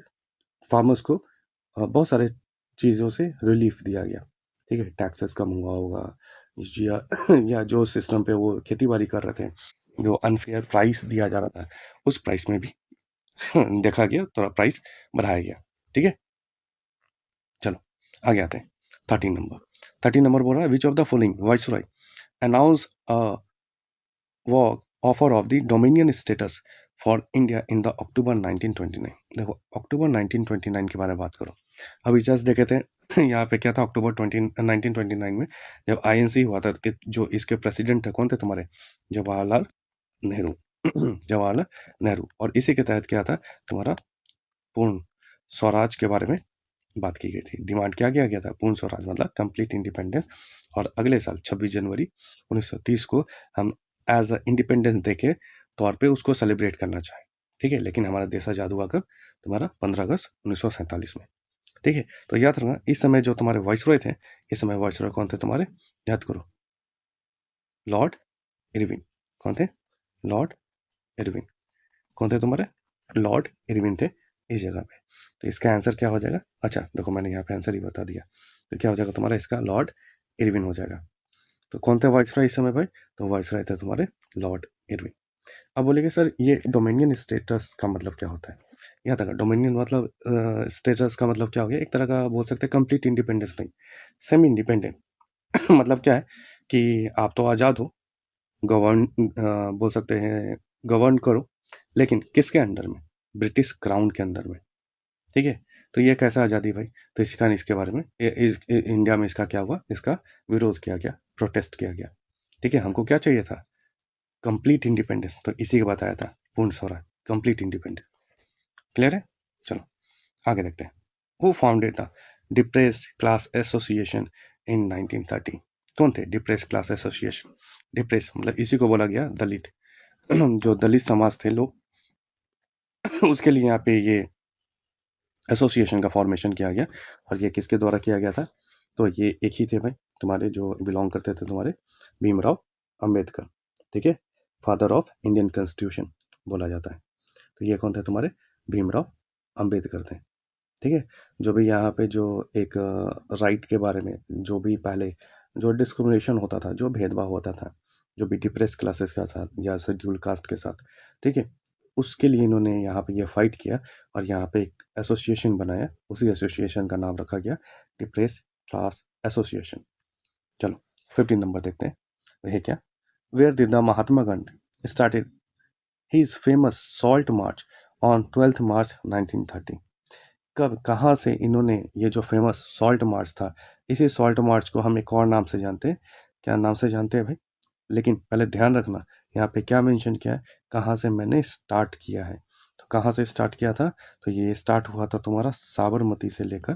फार्मर्स को बहुत सारे चीज़ों से रिलीफ दिया गया। ठीक है, टैक्सेस कम हुआ होगा या जो सिस्टम पे वो खेती बाड़ी कर रहे थे, जो अनफेयर प्राइस दिया जा रहा था, उस प्राइस में भी देखा गया, थोड़ा प्राइस बढ़ाया गया। ठीक है, चलो आगे आते हैं। 13 नंबर बोल रहा है, which of the following viceroy announce offer of the dominion status for India in the October 1929। देखो अक्टूबर 1929 के बारे में बात करो। अभी जस्ट देखे थे यहाँ पे क्या था अक्टूबर 1929 में, जब आईएनसी हुआ था। जो इसके प्रेसिडेंट थे कौन थे तुम्हारे? जवाहरलाल नेहरू। जवाहरलाल नेहरू। और इसी के तहत क्या था तुम्हारा? पूर्ण स्वराज के बारे में बात की गई थी। डिमांड क्या किया गया था? पूर्ण स्वराज मतलब कंप्लीट इंडिपेंडेंस, और अगले साल 26 जनवरी 1930 को हम एज अ इंडिपेंडेंस डे के तौर पे उसको सेलिब्रेट करना चाहें। ठीक है, लेकिन हमारा देश आजाद हुआ कब? तुम्हारा 15 अगस्त 1947 में। ठीक है, तो याद रखना इस समय जो तुम्हारे वाइसरॉय थे, इस समय वाइसरॉय कौन थे तुम्हारे? याद करो, लॉर्ड इरविन। कौन थे? Lord Irwin. कौन थे तुम्हारे? लॉर्ड इरविन थे इस जगह पे। तो इसका आंसर क्या हो जाएगा? अच्छा देखो, मैंने यहाँ पे आंसर ही बता दिया। तो क्या हो जाएगा तुम्हारा इसका? लॉर्ड इरविन हो जाएगा। तो कौन थे वाइसरॉय इस समय भाई? तो वाइसरॉय थे तुम्हारे लॉर्ड इरविन। अब बोलेंगे सर ये डोमिनियन स्टेटस का मतलब क्या होता है? याद रखा, डोमिनियन मतलब स्टेटस का मतलब क्या हो गया? एक तरह का बोल सकते हैं कंप्लीट इंडिपेंडेंस नहीं, सेमी इंडिपेंडेंट। मतलब क्या है कि आप तो आज़ाद हो, गवर्न बोल सकते हैं गवर्न करो, लेकिन किसके अंडर में? ब्रिटिश क्राउन के अंदर में। ठीक है, तो ये कैसा आज़ादी भाई? तो इसका इसके बारे में इंडिया में इसका क्या हुआ? इसका विरोध किया गया, प्रोटेस्ट किया गया। ठीक है, हमको क्या चाहिए था? Complete independence. तो इसी के बताया था पूर्ण स्वराज, कंप्लीट इंडिपेंडेंस। क्लियर है? चलो आगे देखते हैं। Who founded the depress class association in 1930? कौन थे डिप्रेस क्लास एसोसिएशन? डिप्रेस मतलब इसी को बोला गया दलित। जो दलित समाज थे लोग, उसके लिए यहाँ पे ये एसोसिएशन का फॉर्मेशन किया गया। और ये किसके द्वारा किया गया था? तो ये एक ही थे भाई, तुम्हारे जो बिलोंग करते थे तुम्हारे भीमराव अंबेडकर। ठीक है, फादर ऑफ इंडियन कॉन्स्टिट्यूशन बोला जाता है। तो ये कौन थे तुम्हारे? भीमराव अंबेडकर थे। ठीक है, जो भी यहाँ पे जो एक राइट के बारे में, जो भी पहले जो डिस्क्रिमिनेशन होता था, जो भेदभाव होता था, जो भी डिप्रेस क्लासेस के साथ या शेड्यूल कास्ट के साथ, ठीक है, उसके लिए इन्होंने यहाँ पे ये फाइट किया और यहाँ पे एक एसोसिएशन बनाया। उसी एसोसिएशन का नाम रखा गया डिप्रेस क्लास एसोसिएशन। चलो 15 नंबर देखते हैं, वह क्या? Where did the Mahatma Gandhi started his famous salt march on 12th March 1930? कब, कहाँ से इन्होंने ये जो फेमस सॉल्ट मार्च था, इसी सॉल्ट मार्च को हम एक और नाम से जानते हैं। क्या नाम से जानते हैं भाई? लेकिन पहले ध्यान रखना, यहाँ पे क्या मेंशन किया है? कहाँ से मैंने स्टार्ट किया है। तो कहाँ से स्टार्ट किया था? तो ये स्टार्ट हुआ था तुम्हारा साबरमती से लेकर,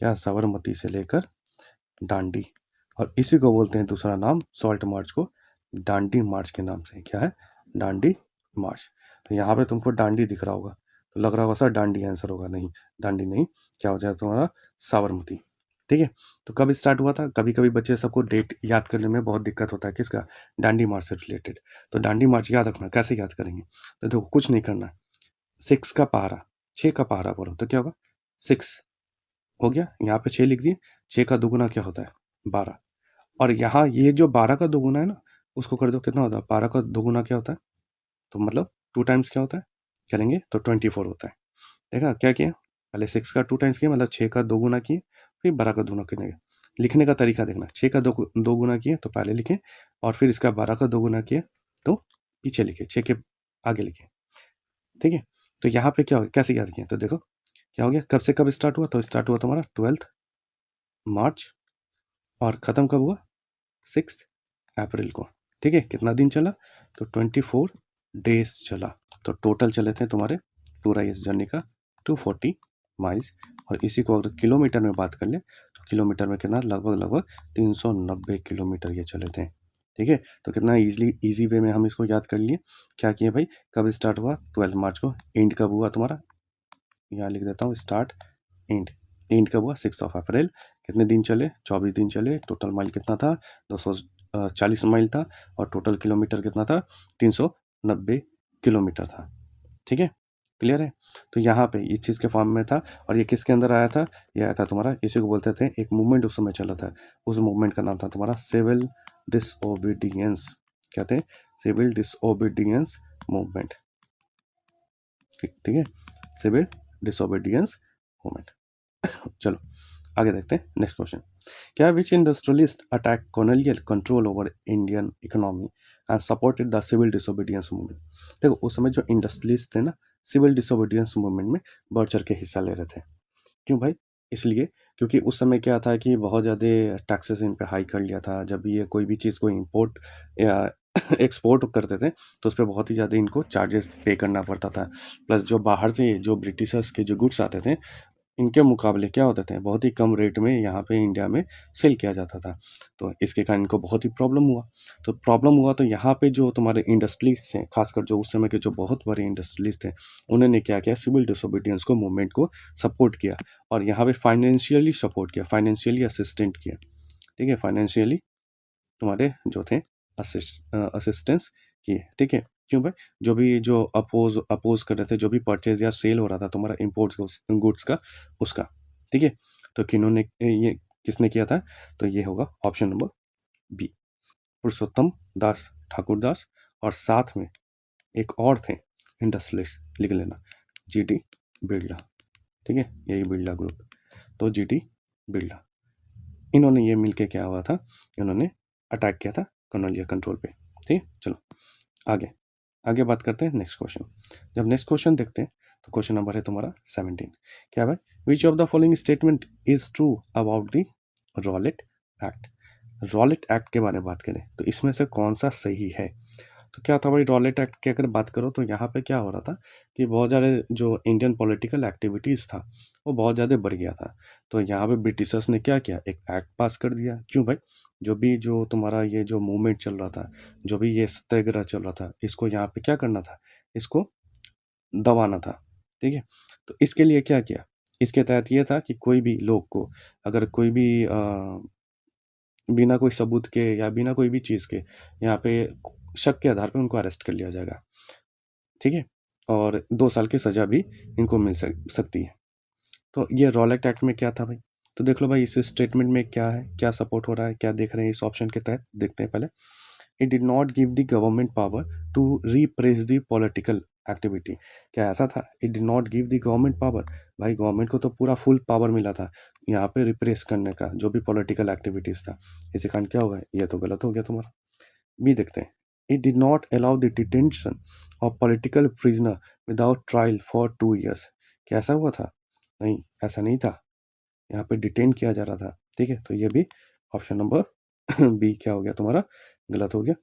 क्या? साबरमती से लेकर दांडी। और इसी को बोलते हैं दूसरा नाम सॉल्ट मार्च को, दांडी मार्च के नाम से। क्या है? दांडी मार्च। तो यहाँ पे तुमको दांडी दिख रहा होगा, तो लग रहा होगा सर दांडी आंसर होगा। नहीं, दांडी नहीं, क्या हो जाएगा तुम्हारा? साबरमती। ठीक है, तो कब स्टार्ट हुआ था? कभी कभी बच्चे सबको डेट याद करने में बहुत दिक्कत होता है, किसका? दांडी मार्च से रिलेटेड। तो दांडी मार्च याद रखना, कैसे याद करेंगे? तो देखो कुछ नहीं करना, 6 का पहारा, 6 का पहारा बोलो तो क्या होगा? 6 हो गया, यहाँ पे 6 लिख दिए। 6 का दुगुना क्या होता है? 12। और यहाँ ये जो 12 का दोगुना है ना, उसको कर दो, कितना होता है? 12 का दोगुना क्या होता है? तो मतलब 2 टाइम्स क्या होता है? करेंगे तो 24 होता है। देखा क्या किया? पहले 6 का 2 टाइम्स किया, मतलब 6 का दोगुना किए, फिर 12 का दोगुना किए। लिखने का तरीका देखना, 6 का दोगुना किए तो पहले लिखे, और फिर इसका 12 का दोगुना किए तो पीछे लिखे, 6 के आगे लिखे। ठीक है, तो यहाँ पे क्या हो, कैसे याद किया? तो देखो क्या हो गया, कब से कब स्टार्ट हुआ? तो स्टार्ट हुआ तुम्हारा 12th मार्च, और ख़त्म कब हुआ? 6 अप्रैल को। ठीक है, कितना दिन चला? तो 24 डेज चला। तो टोटल चले थे तुम्हारे पूरा इस जर्नी का 240 माइल्स। और इसी को अगर किलोमीटर में बात कर ले तो किलोमीटर में कितना? लगभग लगभग 390 किलोमीटर ये चले थे। ठीक है, तो कितना इजी वे में हम इसको याद कर लिए। क्या किए भाई? कब स्टार्ट हुआ? 12 मार्च को। एंड कब हुआ तुम्हारा? यहाँ लिख देता हूँ, स्टार्ट एंड। एंड कब हुआ? 6 अप्रैल। कितने दिन चले? 24 दिन चले। टोटल माइल कितना था? 240 माइल था। और टोटल किलोमीटर कितना था? 390 किलोमीटर था। ठीक है, क्लियर है? तो यहाँ पे इस चीज़ के फॉर्म में था। और ये किसके अंदर आया था? ये आया था तुम्हारा, इसी को बोलते थे, एक मूवमेंट उस समय चला था, उस मूवमेंट का नाम था तुम्हारा सिविल डिसओबीडियंस। क्या थे? Civil disobedience movement. ठीक है, सिविल डिसोबीडियंस मूवमेंट। चलो आगे देखते हैं नेक्स्ट क्वेश्चन। क्या which industrialist attack colonial control over Indian economy and supported the civil disobedience movement? देखो उस समय जो इंडस्ट्रियलिस्ट थे ना, सिविल डिसोबीडियंस मूवमेंट में बढ़ चढ़ के हिस्सा ले रहे थे। क्यों भाई? इसलिए क्योंकि उस समय क्या था कि बहुत ज़्यादा टैक्सेस इन पे हाई कर लिया था। जब ये कोई भी चीज़ को इंपोर्ट या एक्सपोर्ट करते थे तो उस पर बहुत ही ज़्यादा इनको चार्जेस पे करना पड़ता था। प्लस जो बाहर से जो ब्रिटिशर्स के जो गुड्स आते थे, इनके मुकाबले क्या होते थे, बहुत ही कम रेट में यहाँ पे इंडिया में सेल किया जाता था। तो इसके कारण इनको बहुत ही प्रॉब्लम हुआ। तो प्रॉब्लम हुआ तो यहाँ पे जो तुम्हारे इंडस्ट्रीज थे, खासकर जो उस समय के जो बहुत बड़े इंडस्ट्रीज थे, उन्होंने क्या किया, सिविल डिसोबीडियंस को, मूवमेंट को सपोर्ट किया और यहाँ पे फाइनेंशियली सपोर्ट किया, फाइनेंशियली असिस्टेंट किया। ठीक है, फाइनेंशियली तुम्हारे जो थे असिस्टेंस किए। ठीक है, क्यों भाई, जो अपोज कर रहे थे, जो भी परचेज या सेल हो रहा था तुम्हारा इम्पोर्ट गुड्स का, उसका। ठीक है, तो किन्होंने ये किसने किया था, तो ये होगा ऑप्शन नंबर बी, पुरुषोत्तम दास ठाकुरदास, और साथ में एक और थे इंडस्ट्रियलिस्ट, लिख लेना, जीटी बिरला। ठीक है, यही बिरला ग्रुप, तो जीटी बिरला, इन्होंने ये मिलके क्या हुआ था, इन्होंने अटैक किया था कनौलिया कंट्रोल पे। ठीक, चलो आगे आगे बात करते हैं नेक्स्ट क्वेश्चन। जब नेक्स्ट क्वेश्चन देखते हैं तो क्वेश्चन नंबर है तुम्हारा 17। क्या है भाई, विच of the following statement is true about the Rowlatt act. Rowlatt act के बारे में बात करें तो इसमें से कौन सा सही है। तो क्या था भाई, रॉलेट एक्ट की अगर बात करो तो यहाँ पे क्या हो रहा था कि बहुत ज़्यादा जो इंडियन पॉलिटिकल एक्टिविटीज़ था वो बहुत ज़्यादा बढ़ गया था। तो यहाँ पे ब्रिटिशर्स ने क्या किया, एक एक्ट पास कर दिया। क्यों भाई, जो तुम्हारा ये जो मूवमेंट चल रहा था, जो भी ये सत्याग्रह चल रहा था, इसको यहाँ पे क्या करना था, इसको दबाना था। ठीक है, तो इसके लिए क्या किया, इसके तहत ये था कि कोई भी लोग को, अगर कोई भी बिना कोई सबूत के या बिना कोई भी चीज़ के यहाँ पे शक के आधार पे उनको अरेस्ट कर लिया जाएगा। ठीक है, और 2 साल की सज़ा भी इनको मिल सकती है। तो ये रॉलेट एक्ट में क्या था भाई, तो देख लो भाई इस स्टेटमेंट में क्या है, क्या सपोर्ट हो रहा है, क्या देख रहे हैं इस ऑप्शन के तहत, देखते हैं पहले। It did not give the government power to repress the political activity. क्या ऐसा था, it did not give the government power, भाई गवर्नमेंट को तो पूरा फुल पावर मिला था यहाँ पे रिप्रेस करने का जो भी पॉलिटिकल एक्टिविटीज था। इसी कारण क्या होगा, ये तो गलत हो गया तुम्हारा। बी देखते हैं, it did not allow the detention of political prisoner without trial for 2 years। क्या ऐसा हुआ था, नहीं ऐसा नहीं था, यहाँ पे डिटेन किया जा रहा था। ठीक है, तो ये भी ऑप्शन नंबर बी क्या हो गया तुम्हारा, गलत हो गया।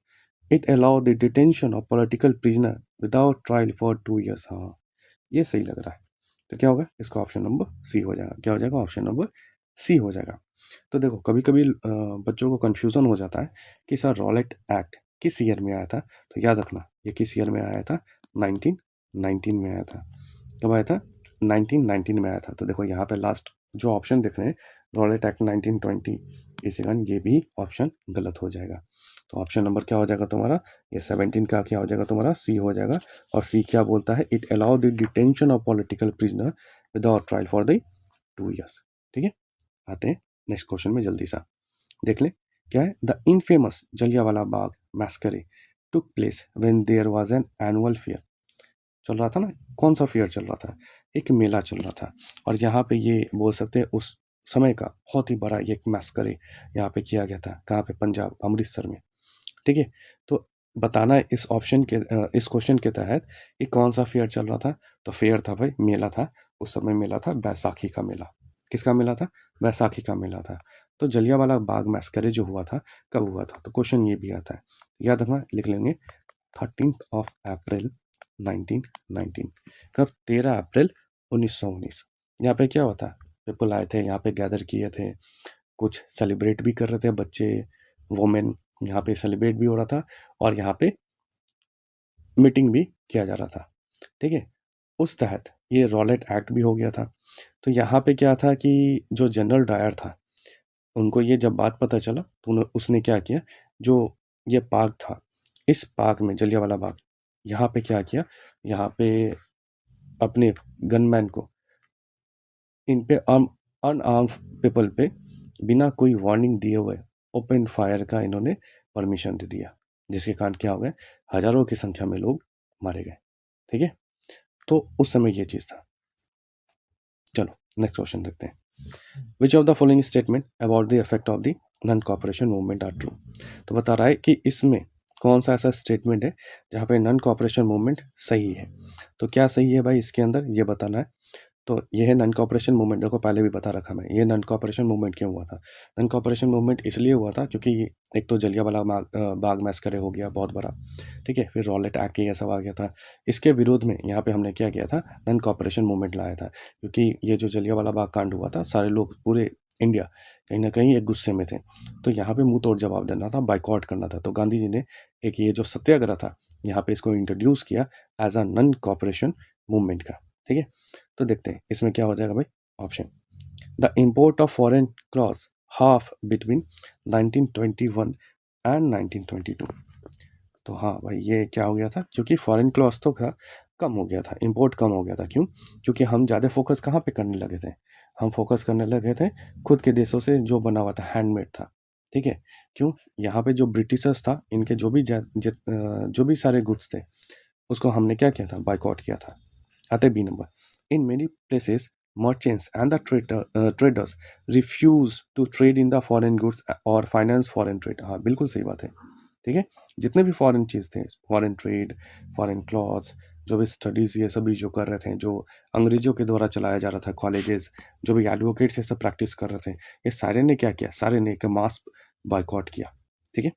It allow the detention of political prisoner without trial for 2 years। हाँ, ये सही लग रहा है, तो क्या होगा, इसका ऑप्शन नंबर सी हो जाएगा। क्या हो जाएगा, ऑप्शन नंबर सी हो जाएगा। तो देखो कभी कभी बच्चों को कंफ्यूजन हो जाता है कि सर रॉलेट एक्ट किस ईयर में आया था। तो याद रखना ये किस ईयर में आया था, 1919 में आया था। कब आया था, 1919 में आया था। तो देखो यहाँ पे लास्ट जो ऑप्शन दिख रहे हैं, रॉलेट एक्ट 1920, इसी कारण ये भी ऑप्शन गलत हो जाएगा। तो ऑप्शन नंबर क्या हो जाएगा तुम्हारा, ये 17 का क्या हो जाएगा तुम्हारा, सी हो जाएगा। और सी क्या बोलता है, it allow the detention of political prisoner without trial for the 2 years। ठीक है, आते हैं नेक्स्ट क्वेश्चन में जल्दी सा देख ले। क्या है, the infamous Jallianwala Bagh massacre took place when there was an annual fair. चल रहा था ना, कौन सा फेयर चल रहा था, एक मेला चल रहा था। और यहाँ पे ये बोल सकते हैं उस समय का बहुत ही बड़ा एक मैस्करे यहाँ पे किया गया था। कहाँ पे, पंजाब, अमृतसर में। ठीक है, तो बताना है इस ऑप्शन के इस क्वेश्चन के तहत कि कौन सा फेयर चल रहा था। तो फेयर था भाई, मेला था, उस समय मेला था बैसाखी का मेला। किसका मेला था, बैसाखी का मेला था। तो जलियांवाला बाग मैस्करे जो हुआ था, कब हुआ था, तो क्वेश्चन ये भी आता है, याद रखना, लिख लेंगे 13 अप्रैल 1919। कब, 13 अप्रैल 1919। यहाँ पे क्या हुआ था, पीपल आए थे यहाँ पे, गैदर किए थे, कुछ सेलिब्रेट भी कर रहे थे बच्चे, वोमेन, यहाँ पे सेलिब्रेट भी हो रहा था और यहाँ पे मीटिंग भी किया जा रहा था। ठीक है, उस तहत ये रॉलेट एक्ट भी हो गया था। तो यहाँ पे क्या था कि जो जनरल डायर था, उनको ये जब बात पता चला तो उसने क्या किया, जो ये पार्क था, इस पार्क में जलियांवाला बाग, यहाँ पे क्या किया, यहाँ पे अपने गनमैन को, इन पे अनआर्म्ड पीपल पे बिना कोई वार्निंग दिए हुए ओपन फायर का इन्होंने परमिशन दे दिया, जिसके कारण क्या हो गए, हजारों की संख्या में लोग मारे गए। ठीक है, तो उस समय ये चीज था। चलो नेक्स्ट क्वेश्चन देखते हैं। Which of the following statement about the effect of the non cooperation movement are true. तो बता रहा है कि इसमें कौन सा ऐसा स्टेटमेंट है जहाँ पे नॉन कॉपरेशन मूवमेंट सही है। तो क्या सही है भाई, इसके अंदर ये बताना है। तो ये है नॉन कॉपरेशन मूवमेंट। देखो पहले भी बता रखा मैं, ये नॉन कॉपरेशन मूवमेंट क्यों हुआ था। नॉन कॉपरेशन मूवमेंट इसलिए हुआ था क्योंकि एक तो जलियांवाला बाग मैसकर हो गया बहुत बड़ा, ठीक है, फिर रॉलेट एक्ट ये सब आ गया था। इसके विरोध में यहाँ पे हमने क्या किया था, नॉन कॉपरेशन मूवमेंट लाया था। क्योंकि ये जो जलियांवाला बाग कांड हुआ था, सारे लोग पूरे इंडिया कहीं ना कहीं एक गुस्से में थे, तो यहाँ पे मुंह तोड़ जवाब देना था, बाइकआउट करना था। तो गांधी जी ने एक ये जो सत्याग्रह था यहाँ पे इसको इंट्रोड्यूस किया as a non cooperation movement का, ठीक है। तो देखते हैं इसमें क्या हो जाएगा भाई। Option, the import of foreign cloth half between 1921 and 1922। तो हाँ भाई, ये क्या हो गया था, क्योंकि फॉरेन क्लॉथ तो का कम हो गया था, इंपोर्ट कम हो गया था। क्यों? क्योंकि हम ज़्यादा फोकस कहाँ पे करने लगे थे, हम फोकस करने लगे थे खुद के देशों से जो बना हुआ था, हैंडमेड था, ठीक है। क्यों? यहाँ पे जो ब्रिटिशर्स था, इनके जो भी सारे गुड्स थे, उसको हमने क्या किया था, बाइकआउट किया था। आते B number, in many places merchants and the traders refuse to trade in the foreign goods or finance foreign trade। हाँ बिल्कुल सही बात है, ठीक है। जितने भी फॉरेन चीज़ थे, फॉरेन ट्रेड, फॉरेन क्लॉथ्स, जो भी स्टडीज़ ये सभी जो कर रहे थे, जो अंग्रेजों के द्वारा चलाया जा रहा था कॉलेजेस, जो भी एडवोकेट्स ये सब प्रैक्टिस कर रहे थे, ये सारे ने क्या किया, सारे ने एक मास बाइकआउट किया, ठीक है।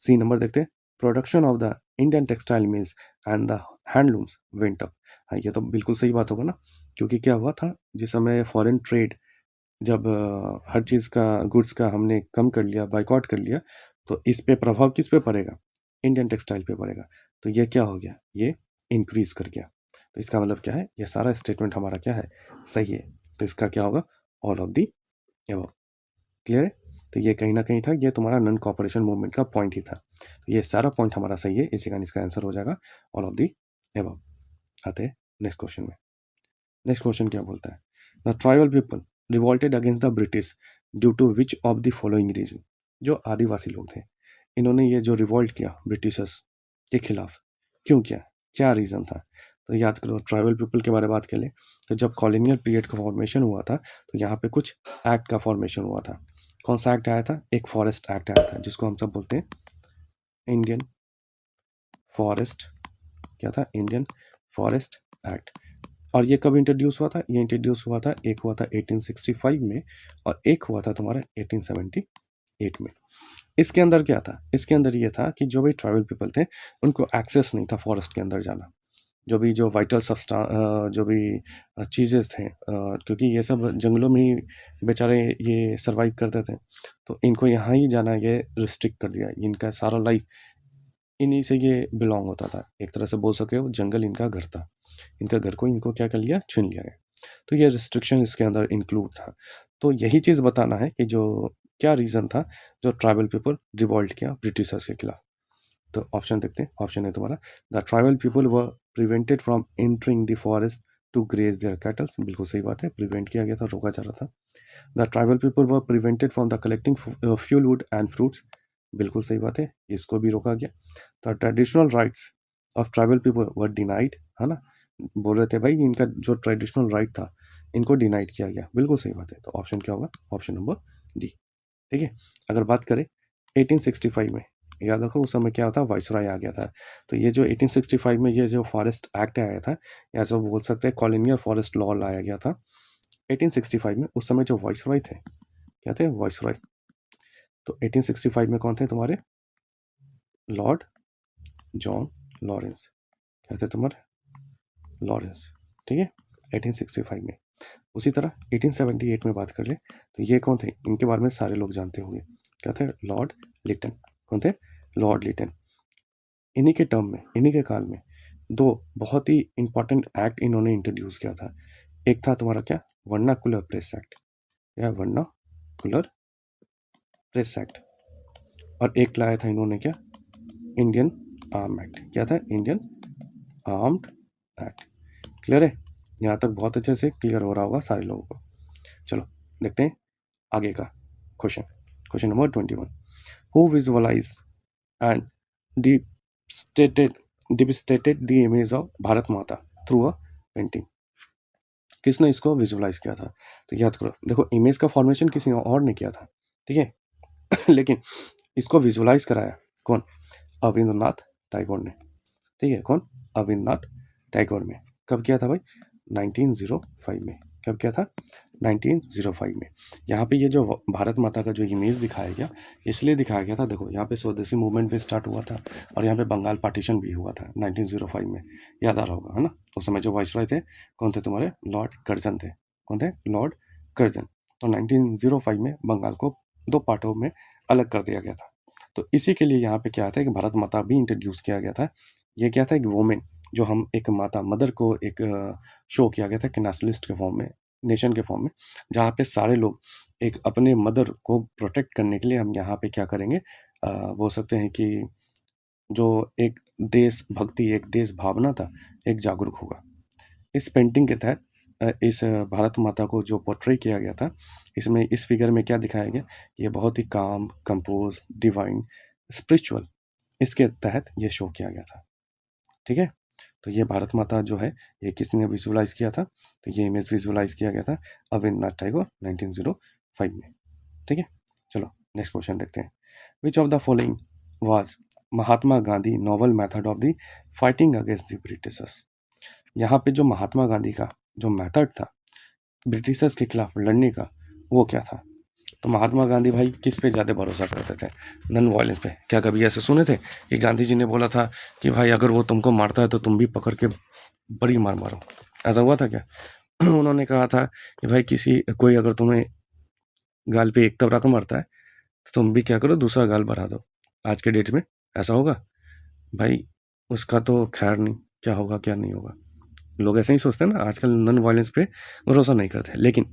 सी नंबर देखते हैं, production of the Indian textile mills and the handlooms went up. हाँ ये तो बिल्कुल सही बात होगा ना, क्योंकि क्या हुआ था, जिस समय फॉरेन ट्रेड, जब हर चीज़ का, गुड्स का हमने कम कर लिया, बाइकआउट कर लिया, तो इस पे प्रभाव किस पे पड़ेगा, इंडियन टेक्सटाइल पे पड़ेगा। तो ये क्या हो गया, ये इंक्रीज कर गया। तो इसका मतलब क्या है, ये सारा स्टेटमेंट हमारा क्या है, सही है। तो इसका क्या होगा, all of the above. Clear है। तो ये कहीं ना कहीं था, ये तुम्हारा नॉन कॉपरेशन मूवमेंट का पॉइंट ही था। तो ये सारा पॉइंट हमारा सही है, इसी का इसका आंसर हो जाएगा ऑल ऑफ दी एबव। आते हैं नेक्स्ट क्वेश्चन में। नेक्स्ट क्वेश्चन क्या बोलता है, the tribal people revolted against the British due to which of the following reason. जो आदिवासी लोग थे, इन्होंने ये जो रिवोल्ट किया ब्रिटिशर्स के खिलाफ, क्यों किया, क्या रीज़न था। तो याद करो, ट्राइबल पीपल के बारे में बात कर ले, तो जब कॉलोनियल पीरियड का फॉर्मेशन हुआ था, तो यहाँ पे कुछ एक्ट का फॉर्मेशन हुआ था। कौन सा एक्ट आया था, एक फॉरेस्ट एक्ट आया था, जिसको हम सब बोलते हैं इंडियन फॉरेस्ट, क्या था, इंडियन फॉरेस्ट एक्ट। और ये कब इंट्रोड्यूस हुआ था, ये इंट्रोड्यूस हुआ था, एक हुआ था 1865 में और एक हुआ था तुम्हारा 1878 में। इसके अंदर क्या था, इसके अंदर ये था कि जो भी ट्राइबल पीपल थे, उनको एक्सेस नहीं था फॉरेस्ट के अंदर जाना। जो वाइटल सब्सटेंस, जो भी चीज़ें थे, क्योंकि ये सब जंगलों में ही बेचारे ये सर्वाइव करते थे, तो इनको यहाँ ही जाना ये रिस्ट्रिक्ट कर दिया। इनका सारा लाइफ इन्हीं से ये बिलोंग होता था, एक तरह से बोल सके हो, जंगल इनका घर था, इनका घर को इनको क्या कर लिया, छीन लिया गया। तो ये रिस्ट्रिक्शन इसके अंदर इंक्लूड था। तो यही चीज़ बताना है कि जो क्या रीज़न था जो ट्राइबल पीपल रिवॉल्ट किया ब्रिटिशर्स के खिलाफ। तो ऑप्शन देखते हैं, ऑप्शन है तुम्हारा, the tribal people were prevented from entering the forest to graze their cattles. बिल्कुल सही बात है, प्रिवेंट किया गया था, रोका जा रहा था। The tribal people were prevented from the collecting fuel wood and fruits. बिल्कुल सही बात है, इसको भी रोका गया। The traditional rights of tribal people were denied, है ना, बोल रहे थे भाई इनका जो ट्रेडिशनल राइट था, इनको डिनाइड किया गया। बिल्कुल सही बात है। तो ऑप्शन क्या होगा, ऑप्शन नंबर डी, ठीक है। अगर बात करें 1865 में, याद रखो उस समय क्या होता, वाइसराय आ गया था। तो ये जो 1865 में ये जो फॉरेस्ट एक्ट आया था, या जो बोल सकते हैं कॉलोनियल फॉरेस्ट लॉ लाया गया था 1865 में, उस समय जो वाइसराय थे, क्या थे, वाइसराय। तो 1865 में कौन थे तुम्हारे, लॉर्ड जॉन लॉरेंस, क्या थे तुम्हारे, लॉरेंस, ठीक है, 1865 में। उसी तरह 1878 में बात कर ले, तो ये कौन थे, इनके बारे में सारे लोग जानते होंगे, क्या थे, लॉर्ड लिटन। कौन थे, लॉर्ड लिटन। इन्हीं के टर्म में, इन्हीं के काल में दो बहुत ही इंपॉर्टेंट एक्ट इन्होंने इंट्रोड्यूस किया था। एक था तुम्हारा क्या, वर्नाकुलर प्रेस एक्ट, या वर्नाकुलर प्रेस एक्ट, और एक लाया था इन्होंने क्या, इंडियन आर्म एक्ट। क्या था, इंडियन आर्म्ड एक्ट। क्लियर है, यहाँ तक बहुत अच्छे से क्लियर हो रहा होगा सारे लोगों को। चलो देखते हैं आगे का question. Question number 21, who visualize and depicted the image of Bharat Mata through a painting. किसने इसको विजुअलाइज किया था, तो याद करो, देखो इमेज का फॉर्मेशन किसी और ने किया था, ठीक है लेकिन इसको विजुअलाइज कराया कौन, अविंद्रनाथ टैगोर ने, ठीक है, कौन, अविंद्रनाथ टैगोर ने। कब किया था भाई, 1905 में। कब क्या था? 1905 में। यहाँ पे ये जो भारत माता का जो इमेज दिखाया गया, इसलिए दिखाया गया था, देखो यहाँ पे स्वदेशी मूवमेंट भी स्टार्ट हुआ था और यहाँ पे बंगाल पार्टीशन भी हुआ था 1905 में, याद आ रहा होगा, है ना? उस समय जो वाइसरॉय थे कौन थे तुम्हारे? लॉर्ड कर्जन थे। कौन थे? Lord Curzon. तो 1905 में बंगाल को 2 पार्टों में अलग कर दिया गया था। तो इसी के लिए यहाँ पे क्या था कि भारत माता भी इंट्रोड्यूस किया गया था। ये क्या था? एक वोमेन, जो हम एक माता मदर को एक शो किया गया था कि नेशनलिस्ट के फॉर्म में, नेशन के फॉर्म में, जहाँ पे सारे लोग एक अपने मदर को प्रोटेक्ट करने के लिए हम यहाँ पे क्या करेंगे, बोल सकते हैं कि जो एक देश भक्ति, एक देश भावना था, एक जागरूक होगा। इस पेंटिंग के तहत इस भारत माता को जो पोर्ट्रे किया गया था, इसमें इस फिगर में क्या दिखाया गया? ये बहुत ही काम, कंपोज, डिवाइन, स्पिरिचुअल, इसके तहत ये शो किया गया था। ठीक है? तो ये भारत माता जो है, ये किसने विजुअलाइज किया था? तो ये इमेज विजुअलाइज किया गया था रविंद्रनाथ टैगोर 1905 में। ठीक है, चलो नेक्स्ट क्वेश्चन देखते हैं। Which of the following was Mahatma Gandhi noble method of the fighting against the Britishers? यहाँ पे जो महात्मा गांधी का जो मेथड था ब्रिटिशर्स के खिलाफ लड़ने का, वो क्या था? तो महात्मा गांधी भाई किस पे ज़्यादा भरोसा करते थे? नॉन वायलेंस पे। क्या कभी ऐसे सुने थे कि गांधी जी ने बोला था कि भाई अगर वो तुमको मारता है तो तुम भी पकड़ के बड़ी मार मारो? ऐसा हुआ था क्या? उन्होंने कहा था कि भाई कोई अगर तुम्हें गाल पे एक तबरा का मारता है तो तुम भी क्या करो, दूसरा गाल बढ़ा दो। आज के डेट में ऐसा होगा भाई? उसका तो खैर नहीं, क्या होगा क्या नहीं होगा। लोग ऐसे ही सोचते हैं ना, आजकल नॉन वायलेंस पे भरोसा नहीं करते। लेकिन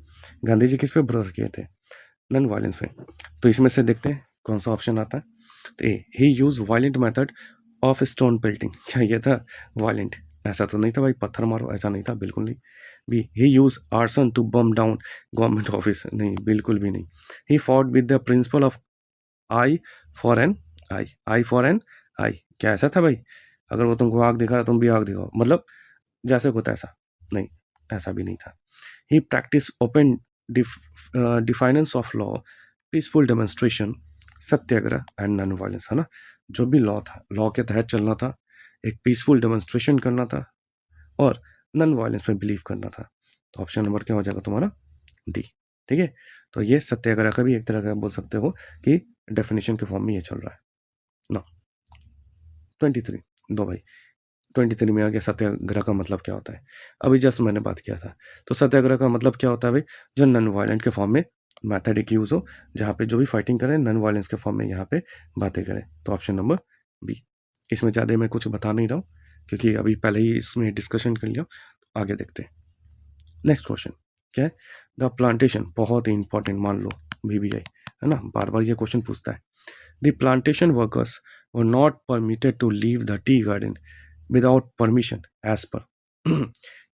गांधी जी किस पे भरोसा किए थे? नॉन वायलेंस पे। तो इसमें से देखते हैं कौन सा ऑप्शन आता है। तो A, he use violent method of stone pelting. क्या ये था वायलेंट? ऐसा तो नहीं था भाई, पत्थर मारो, ऐसा नहीं था, बिल्कुल नहीं। B, he use arson to bomb down government office. नहीं, बिल्कुल भी नहीं। He fought with the principle of eye for an eye, eye for an eye. क्या ऐसा था भाई? अगर वो तुमको आग दिखा रहा तुम भी आग दिखाओ, मतलब जैसे होता ऐसा? नहीं, ऐसा भी नहीं था। He practice open defiance of law, peaceful demonstration, satyagraha and non violence, है ना? जो भी लॉ था, लॉ के तहत चलना था, एक पीसफुल डेमोन्स्ट्रेशन करना था और नॉन वायलेंस में बिलीव करना था। तो ऑप्शन नंबर क्या हो जाएगा तुम्हारा? डी। ठीक है, तो ये सत्याग्रह का भी एक तरह का बोल सकते हो कि डेफिनेशन के फॉर्म में ये चल रहा है ना। 23 दो भाई, 23 में आ गया सत्याग्रह का मतलब क्या होता है। अभी जस्ट मैंने बात किया था। तो सत्याग्रह का मतलब क्या होता है भाई? जो नॉन वायलेंट के फॉर्म में मैथड एक यूज हो, जहाँ पे जो भी फाइटिंग करें नॉन वायलेंस के फॉर्म में यहाँ पे बातें करें। तो ऑप्शन नंबर बी। इसमें ज़्यादा मैं कुछ बता नहीं रहा हूँ क्योंकि अभी पहले ही इसमें डिस्कशन कर लिया। आगे देखते हैं। नेक्स्ट क्वेश्चन क्या है? द प्लांटेशन, बहुत ही इंपॉर्टेंट, मान लो BBI, है ना, बार बार ये क्वेश्चन पूछता है। The plantation workers were not permitted to leave the tea garden without permission as per.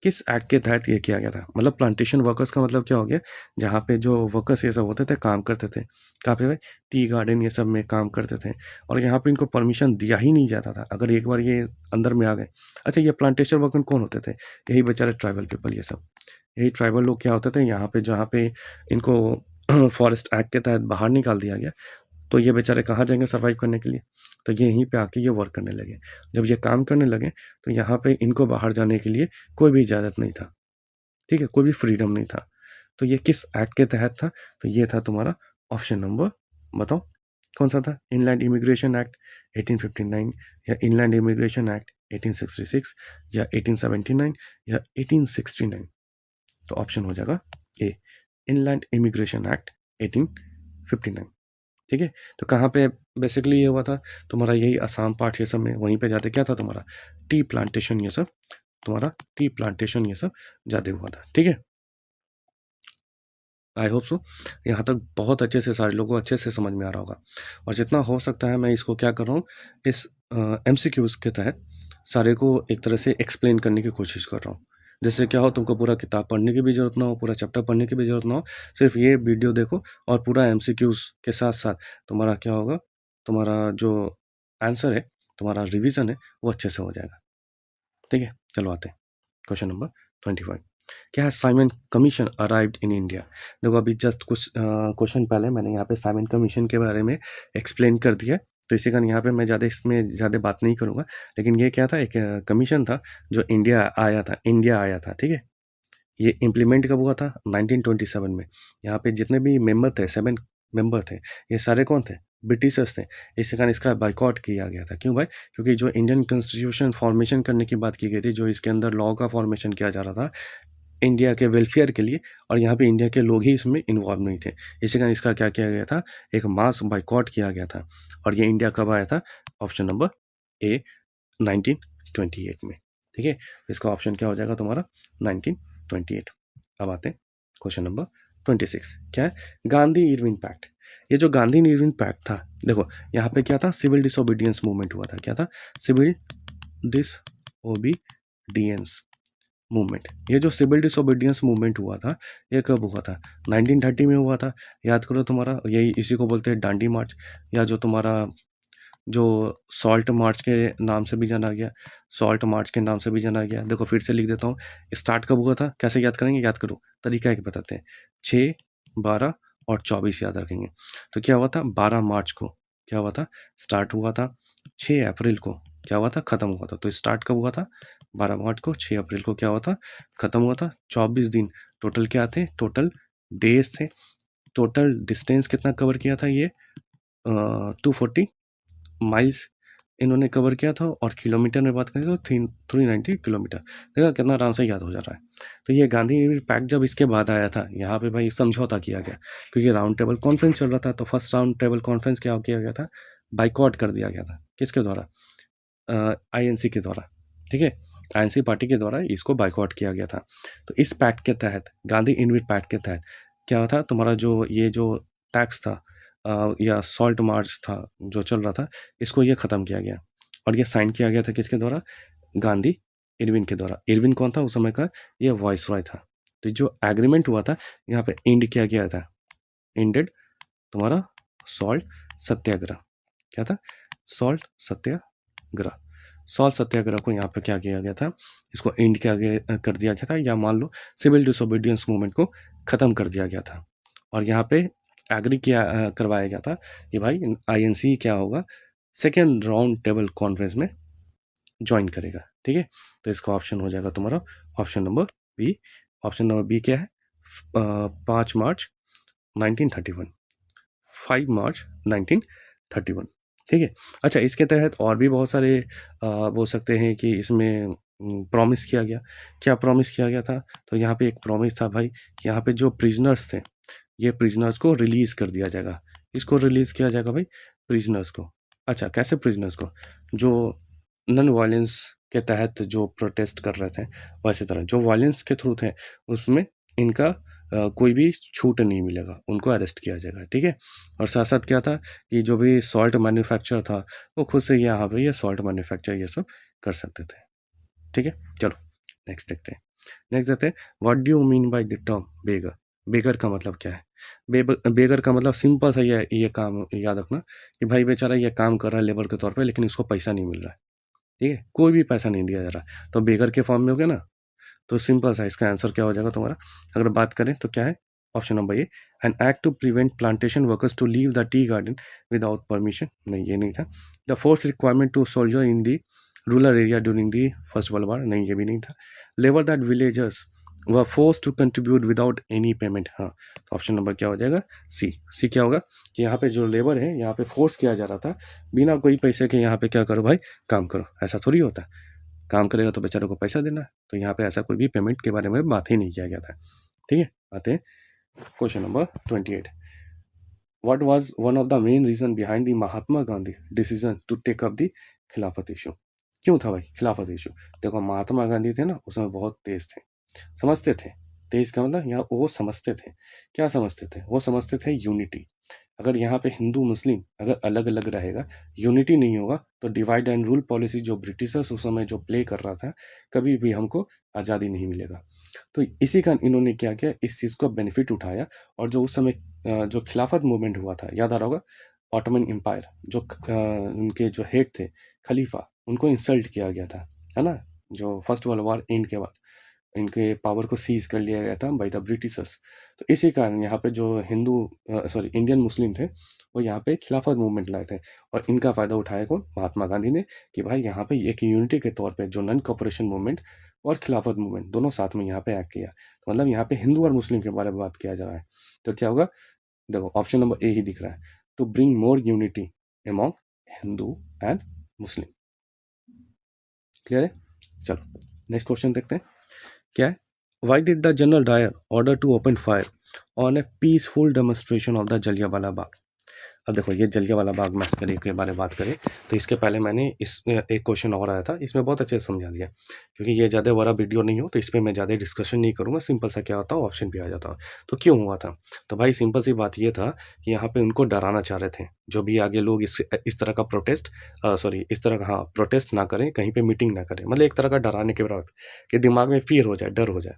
किस एक्ट के तहत ये किया गया था? मतलब प्लांटेशन वर्कर्स का मतलब क्या हो गया? जहाँ पे जो वर्कर्स ये सब होते थे, काम करते थे, कहाँ पे भाई? टी गार्डन ये सब में काम करते थे, और यहाँ पे इनको परमिशन दिया ही नहीं जाता था अगर एक बार ये अंदर में आ गए। अच्छा, ये प्लांटेशन वर्कर कौन होते थे? यही बेचारे ट्राइबल पीपल, ये सब यही ट्राइबल लोग क्या होते थे यहाँ पे, जहाँ पे इनको फॉरेस्ट एक्ट के तहत बाहर निकाल दिया गया, तो ये बेचारे कहाँ जाएंगे सर्वाइव करने के लिए? तो ये यहीं पे आके ये वर्क करने लगे। जब ये काम करने लगे तो यहाँ पे इनको बाहर जाने के लिए कोई भी इजाज़त नहीं था। ठीक है, कोई भी फ्रीडम नहीं था। तो ये किस एक्ट के तहत था? तो ये था तुम्हारा ऑप्शन नंबर, बताओ कौन सा था? इनलैंड इमिग्रेशन एक्ट 1859, या इनलैंड इमिग्रेशन एक्ट 1866, या 1879, या 1869। तो ऑप्शन हो जाएगा ए, इनलैंड इमिग्रेशन एक्ट 1859। ठीक है, तो कहाँ पे बेसिकली ये हुआ था तुम्हारा? यही असम पार्ट ये सब में, वहीं पे जाते क्या था तुम्हारा? टी प्लांटेशन, ये सब तुम्हारा टी प्लांटेशन ये सब ज़्यादा हुआ था। ठीक है, आई होप सो यहाँ तक बहुत अच्छे से सारे लोगों को अच्छे से समझ में आ रहा होगा। और जितना हो सकता है मैं इसको क्या कर रहा हूँ, इस MCQs के तहत सारे को एक तरह से एक्सप्लेन करने की कोशिश कर रहा हूँ, जिससे क्या हो, तुमको पूरा किताब पढ़ने की भी ज़रूरत ना हो, पूरा चैप्टर पढ़ने की भी ज़रूरत ना हो। सिर्फ ये वीडियो देखो और पूरा MCQs के साथ साथ तुम्हारा क्या होगा, तुम्हारा जो आंसर है, तुम्हारा रिविज़न है, वो अच्छे से हो जाएगा। ठीक है, चलो आते हैं क्वेश्चन नंबर 25। क्या है Simon commission arrived in India? देखो अभी जस्ट कुछ क्वेश्चन पहले मैंने यहाँ पे साइमन कमीशन के बारे में एक्सप्लेन कर दिया, तो इसी कारण यहाँ पे मैं इसमें ज़्यादा बात नहीं करूँगा। लेकिन ये क्या था, एक कमीशन था जो इंडिया आया था, ठीक है। ये इम्प्लीमेंट कब हुआ था? 1927 में। यहाँ पे जितने भी मेंबर थे, 7 मेंबर थे, ये सारे कौन थे? ब्रिटिशर्स थे। इसी कारण इसका बायकॉट किया गया था। क्यों भाई? क्योंकि जो इंडियन कॉन्स्टिट्यूशन फॉर्मेशन करने की बात की गई थी, जो इसके अंदर लॉ का फॉर्मेशन किया जा रहा था इंडिया के वेलफेयर के लिए, और यहाँ पे इंडिया के लोग ही इसमें इन्वॉल्व नहीं थे। इसी कारण इसका क्या किया गया था? एक मास बायकॉट किया गया था। और ये इंडिया कब आया था? ऑप्शन नंबर ए 1928 में। ठीक है, इसका ऑप्शन क्या हो जाएगा तुम्हारा? 1928। अब आते हैं क्वेश्चन नंबर 26। क्या है? Gandhi Irwin pact. ये जो गांधी इरविन पैक्ट था, देखो यहाँ पे क्या था? सिविल डिसोबीडियंस मूवमेंट हुआ था। क्या था? Civil disobedience movement. ये जो सिविल डिसोबीडियंस मूवमेंट हुआ था, ये कब हुआ था? 1930 में हुआ था। याद करो, तुम्हारा यही, इसी को बोलते हैं डांडी मार्च, या जो तुम्हारा जो सॉल्ट मार्च के नाम से भी जाना गया, सॉल्ट मार्च के नाम से भी जाना गया। देखो फिर से लिख देता हूँ, स्टार्ट कब हुआ था? कैसे याद करेंगे? याद करो, तरीका एक बताते हैं। 6, 12 और 24 याद रखेंगे। तो क्या हुआ था? 12 मार्च को क्या हुआ था? स्टार्ट हुआ था। 6 अप्रैल को क्या हुआ था? खत्म हुआ था। तो स्टार्ट कब हुआ था? 12 मार्च को। 6 अप्रैल को क्या हुआ था? खत्म हुआ था। 24 दिन टोटल क्या थे? टोटल डेज थे। टोटल डिस्टेंस कितना कवर किया था? ये 240 माइल्स इन्होंने कवर किया था, और किलोमीटर में बात करें तो 390 किलोमीटर। देखा कितना आराम से याद हो जा रहा है। तो ये गांधी पैक्ट जब इसके बाद आया था, यहाँ पे भाई समझौता किया गया, क्योंकि राउंड टेबल कॉन्फ्रेंस चल रहा था। तो फर्स्ट राउंड टेबल कॉन्फ्रेंस क्या किया गया था? बाइकआउट कर दिया गया था। किसके द्वारा? आईएनसी के द्वारा। ठीक है, आईएनसी पार्टी के द्वारा इसको बाइकआउट किया गया था। तो इस पैक्ट के तहत, गांधी इरविन पैक्ट के तहत क्या था? तुम्हारा जो ये जो टैक्स था या सॉल्ट मार्च था जो चल रहा था, इसको ये ख़त्म किया गया। और ये साइन किया गया था किसके द्वारा? गांधी इरविन के द्वारा। इरविन कौन था उस समय का? ये वॉइसरॉय था। तो जो एग्रीमेंट हुआ था, यहाँ पे एंड किया गया था, एंडेड तुम्हारा सॉल्ट सत्याग्रह। क्या था? सॉल्ट सत्याग्रह। सॉल्ट सत्याग्रह को यहाँ पे क्या किया गया था? इसको एंड किया गया, कर दिया गया था, या मान लो सिविल डिसोबीडियंस मूवमेंट को ख़त्म कर दिया गया था। और यहाँ पे एग्री किया करवाया गया था कि भाई आईएनसी क्या होगा? सेकेंड राउंड टेबल कॉन्फ्रेंस में ज्वाइन करेगा। ठीक है, तो इसका ऑप्शन हो जाएगा तुम्हारा option number B. Option number B क्या है? 5 मार्च 1931। 5 मार्च 1931। ठीक है। अच्छा, इसके तहत और भी बहुत सारे बोल सकते हैं कि इसमें प्रॉमिस किया गया। क्या प्रॉमिस किया गया था? तो यहाँ पे एक प्रॉमिस था भाई, यहाँ पे जो प्रिजनर्स थे, ये प्रिजनर्स को रिलीज कर दिया जाएगा। इसको रिलीज किया जाएगा भाई, प्रिजनर्स को। अच्छा, कैसे प्रिजनर्स को? जो नॉन वायलेंस के तहत जो प्रोटेस्ट कर रहे थे, वैसे तरह जो वायलेंस के थ्रू थे, उसमें इनका कोई भी छूट नहीं मिलेगा, उनको अरेस्ट किया जाएगा। ठीक है, और साथ साथ क्या था कि जो भी सॉल्ट मैन्युफैक्चर था, वो खुद से यहाँ पे ये सॉल्ट मैन्युफैक्चर ये सब कर सकते थे। ठीक है, चलो नेक्स्ट देखते हैं। नेक्स्ट देखते हैं, what do you mean by the term begar? बेगर का मतलब क्या है? बेगर का मतलब सिंपल सा ये काम याद रखना कि भाई बेचारा ये काम कर रहा है लेबर के तौर पे, लेकिन इसको पैसा नहीं मिल रहा है। ठीक है, कोई भी पैसा नहीं दिया जा रहा, तो बेगर के फॉर्म में हो गया ना। तो सिंपल सा इसका आंसर क्या हो जाएगा तुम्हारा? अगर बात करें तो क्या है? Option number A, an act to prevent plantation workers to leave the tea garden without permission. नहीं, ये नहीं था। The force requirement to soldier in the rural area during the first world war. नहीं, ये भी नहीं था। Labour that villagers were force to contribute without any payment. हाँ, तो ऑप्शन नंबर क्या हो जाएगा? सी। सी क्या होगा कि यहाँ पे जो लेबर है, यहाँ पे फोर्स किया जा रहा था बिना कोई पैसे के, यहाँ पे क्या करो भाई, काम करो। ऐसा थोड़ी होता, काम करेगा तो बेचारे को पैसा देना है। तो यहाँ पे ऐसा कोई भी पेमेंट के बारे में बात ही नहीं किया गया था। ठीक है, आते हैं question number 28। What was one of the main reason behind the Mahatma Gandhi decision to take up the Khilafat issue? क्यों था भाई खिलाफत इशू? देखो, महात्मा गांधी थे ना, उसमें बहुत तेज थे, समझते थे। तेज का मतलब यहाँ वो समझते थे। क्या समझते थे? वो समझते थे यूनिटी। अगर यहाँ पे हिंदू मुस्लिम अगर अलग अलग रहेगा, यूनिटी नहीं होगा, तो डिवाइड एंड रूल पॉलिसी जो ब्रिटिशर्स उस समय जो प्ले कर रहा था, कभी भी हमको आज़ादी नहीं मिलेगा। तो इसी कारण इन्होंने क्या किया, इस चीज़ को बेनिफिट उठाया। और जो उस समय जो खिलाफत मूवमेंट हुआ था, याद आ रहा होगा, ऑटोमन एम्पायर, जो उनके जो हेड थे खलीफा, उनको इंसल्ट किया गया था, है ना, जो फर्स्ट वर्ल्ड वॉर एंड के बाद इनके पावर को सीज कर लिया गया था बाय द ब्रिटिशर्स। तो इसी कारण यहाँ पे जो हिंदू सॉरी इंडियन मुस्लिम थे, वो यहाँ पे खिलाफत मूवमेंट लाए थे। और इनका फ़ायदा उठाया कौन? महात्मा गांधी ने, कि भाई यहाँ पे एक यूनिटी के तौर पे जो नॉन कॉपरेशन मूवमेंट और खिलाफत मूवमेंट दोनों साथ में यहाँ पे एक्ट किया। तो मतलब यहाँ पे हिंदू और मुस्लिम के बारे में बात किया जा रहा है। तो क्या होगा, देखो ऑप्शन नंबर ए ही दिख रहा है, to bring more unity among Hindu and Muslim. Clear है? चलो नेक्स्ट क्वेश्चन देखते हैं क्या है। Why did the general Dyer order to open fire on a peaceful demonstration of the Jallianwala Bagh. अब देखो ये जलियांवाला बाग मैसेकर के बारे में बात करें तो इसके पहले मैंने एक क्वेश्चन और आया था, इसमें बहुत अच्छे से समझा दिया। क्योंकि ये ज़्यादा बड़ा वीडियो नहीं हो तो इसमें मैं ज़्यादा डिस्कशन नहीं करूँगा, सिंपल सा क्या होता है ऑप्शन भी आ जाता है। तो क्यों हुआ था, तो भाई सिंपल सी बात ये था कि यहाँ पे उनको डराना चाह रहे थे, जो भी आगे लोग इस तरह का प्रोटेस्ट इस तरह का हाँ प्रोटेस्ट ना करें, कहीं पे मीटिंग ना करें, मतलब एक तरह का डराने के बराबर कि दिमाग में फियर हो जाए, डर हो जाए।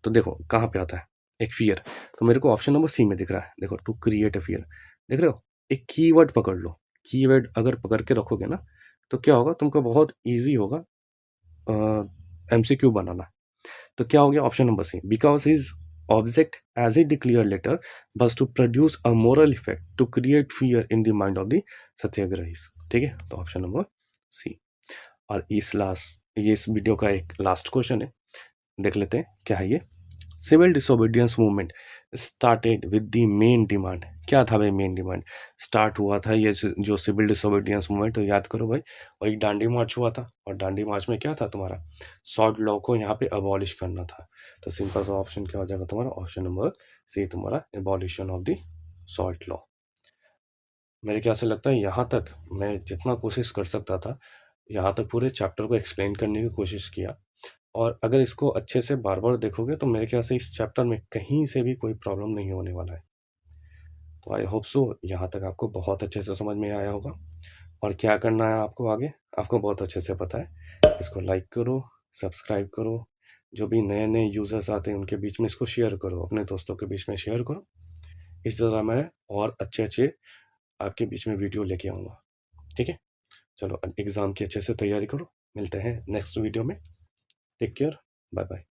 तो देखो कहाँ पे आता है एक फियर, तो मेरे को ऑप्शन नंबर सी में दिख रहा है। देखो टू क्रिएट अ फियर, देख रहे हो, एक कीवर्ड पकड़ लो, कीवर्ड अगर पकड़ के रखोगे ना तो क्या होगा, तुमको बहुत इजी होगा एमसीक्यू बनाना। तो क्या हो गया option number C, because his object as a declare later was to produce a moral effect to create fear in the mind of the satyagrahis. ठीक है, तो ऑप्शन नंबर सी। और इस वीडियो का एक लास्ट क्वेश्चन है, देख लेते हैं क्या है ये। Civil disobedience movement started with the main demand, क्या था भाई मेन डिमांड, स्टार्ट हुआ था ये जो सिविल डिसोबीडियंस मूवमेंट, तो याद करो भाई, वही दांडी मार्च हुआ था। और दांडी मार्च में क्या था तुम्हारा, सॉल्ट लॉ को यहाँ पे अबॉलिश करना था। तो सिंपल सा ऑप्शन क्या हो जाएगा तुम्हारा, ऑप्शन नंबर सी तुम्हारा, abolition of the salt law. मेरे ख्याल से लगता है यहाँ तक मैं जितना कोशिश कर सकता था, यहाँ तक पूरे चैप्टर को एक्सप्लेन करने की कोशिश किया। और अगर इसको अच्छे से बार बार देखोगे तो मेरे ख्याल से इस चैप्टर में कहीं से भी कोई प्रॉब्लम नहीं होने वाला है। तो आई होप सो यहाँ तक आपको बहुत अच्छे से समझ में आया होगा। और क्या करना है आपको आगे, आपको बहुत अच्छे से पता है। इसको लाइक करो, सब्सक्राइब करो, जो भी नए नए यूजर्स आते हैं उनके बीच में इसको शेयर करो, अपने दोस्तों के बीच में शेयर करो। इस तरह मैं और अच्छे अच्छे आपके बीच में वीडियो लेके आऊँगा। ठीक है, चलो एग्ज़ाम की अच्छे से तैयारी करो, मिलते हैं नेक्स्ट वीडियो में। Take care, bye bye.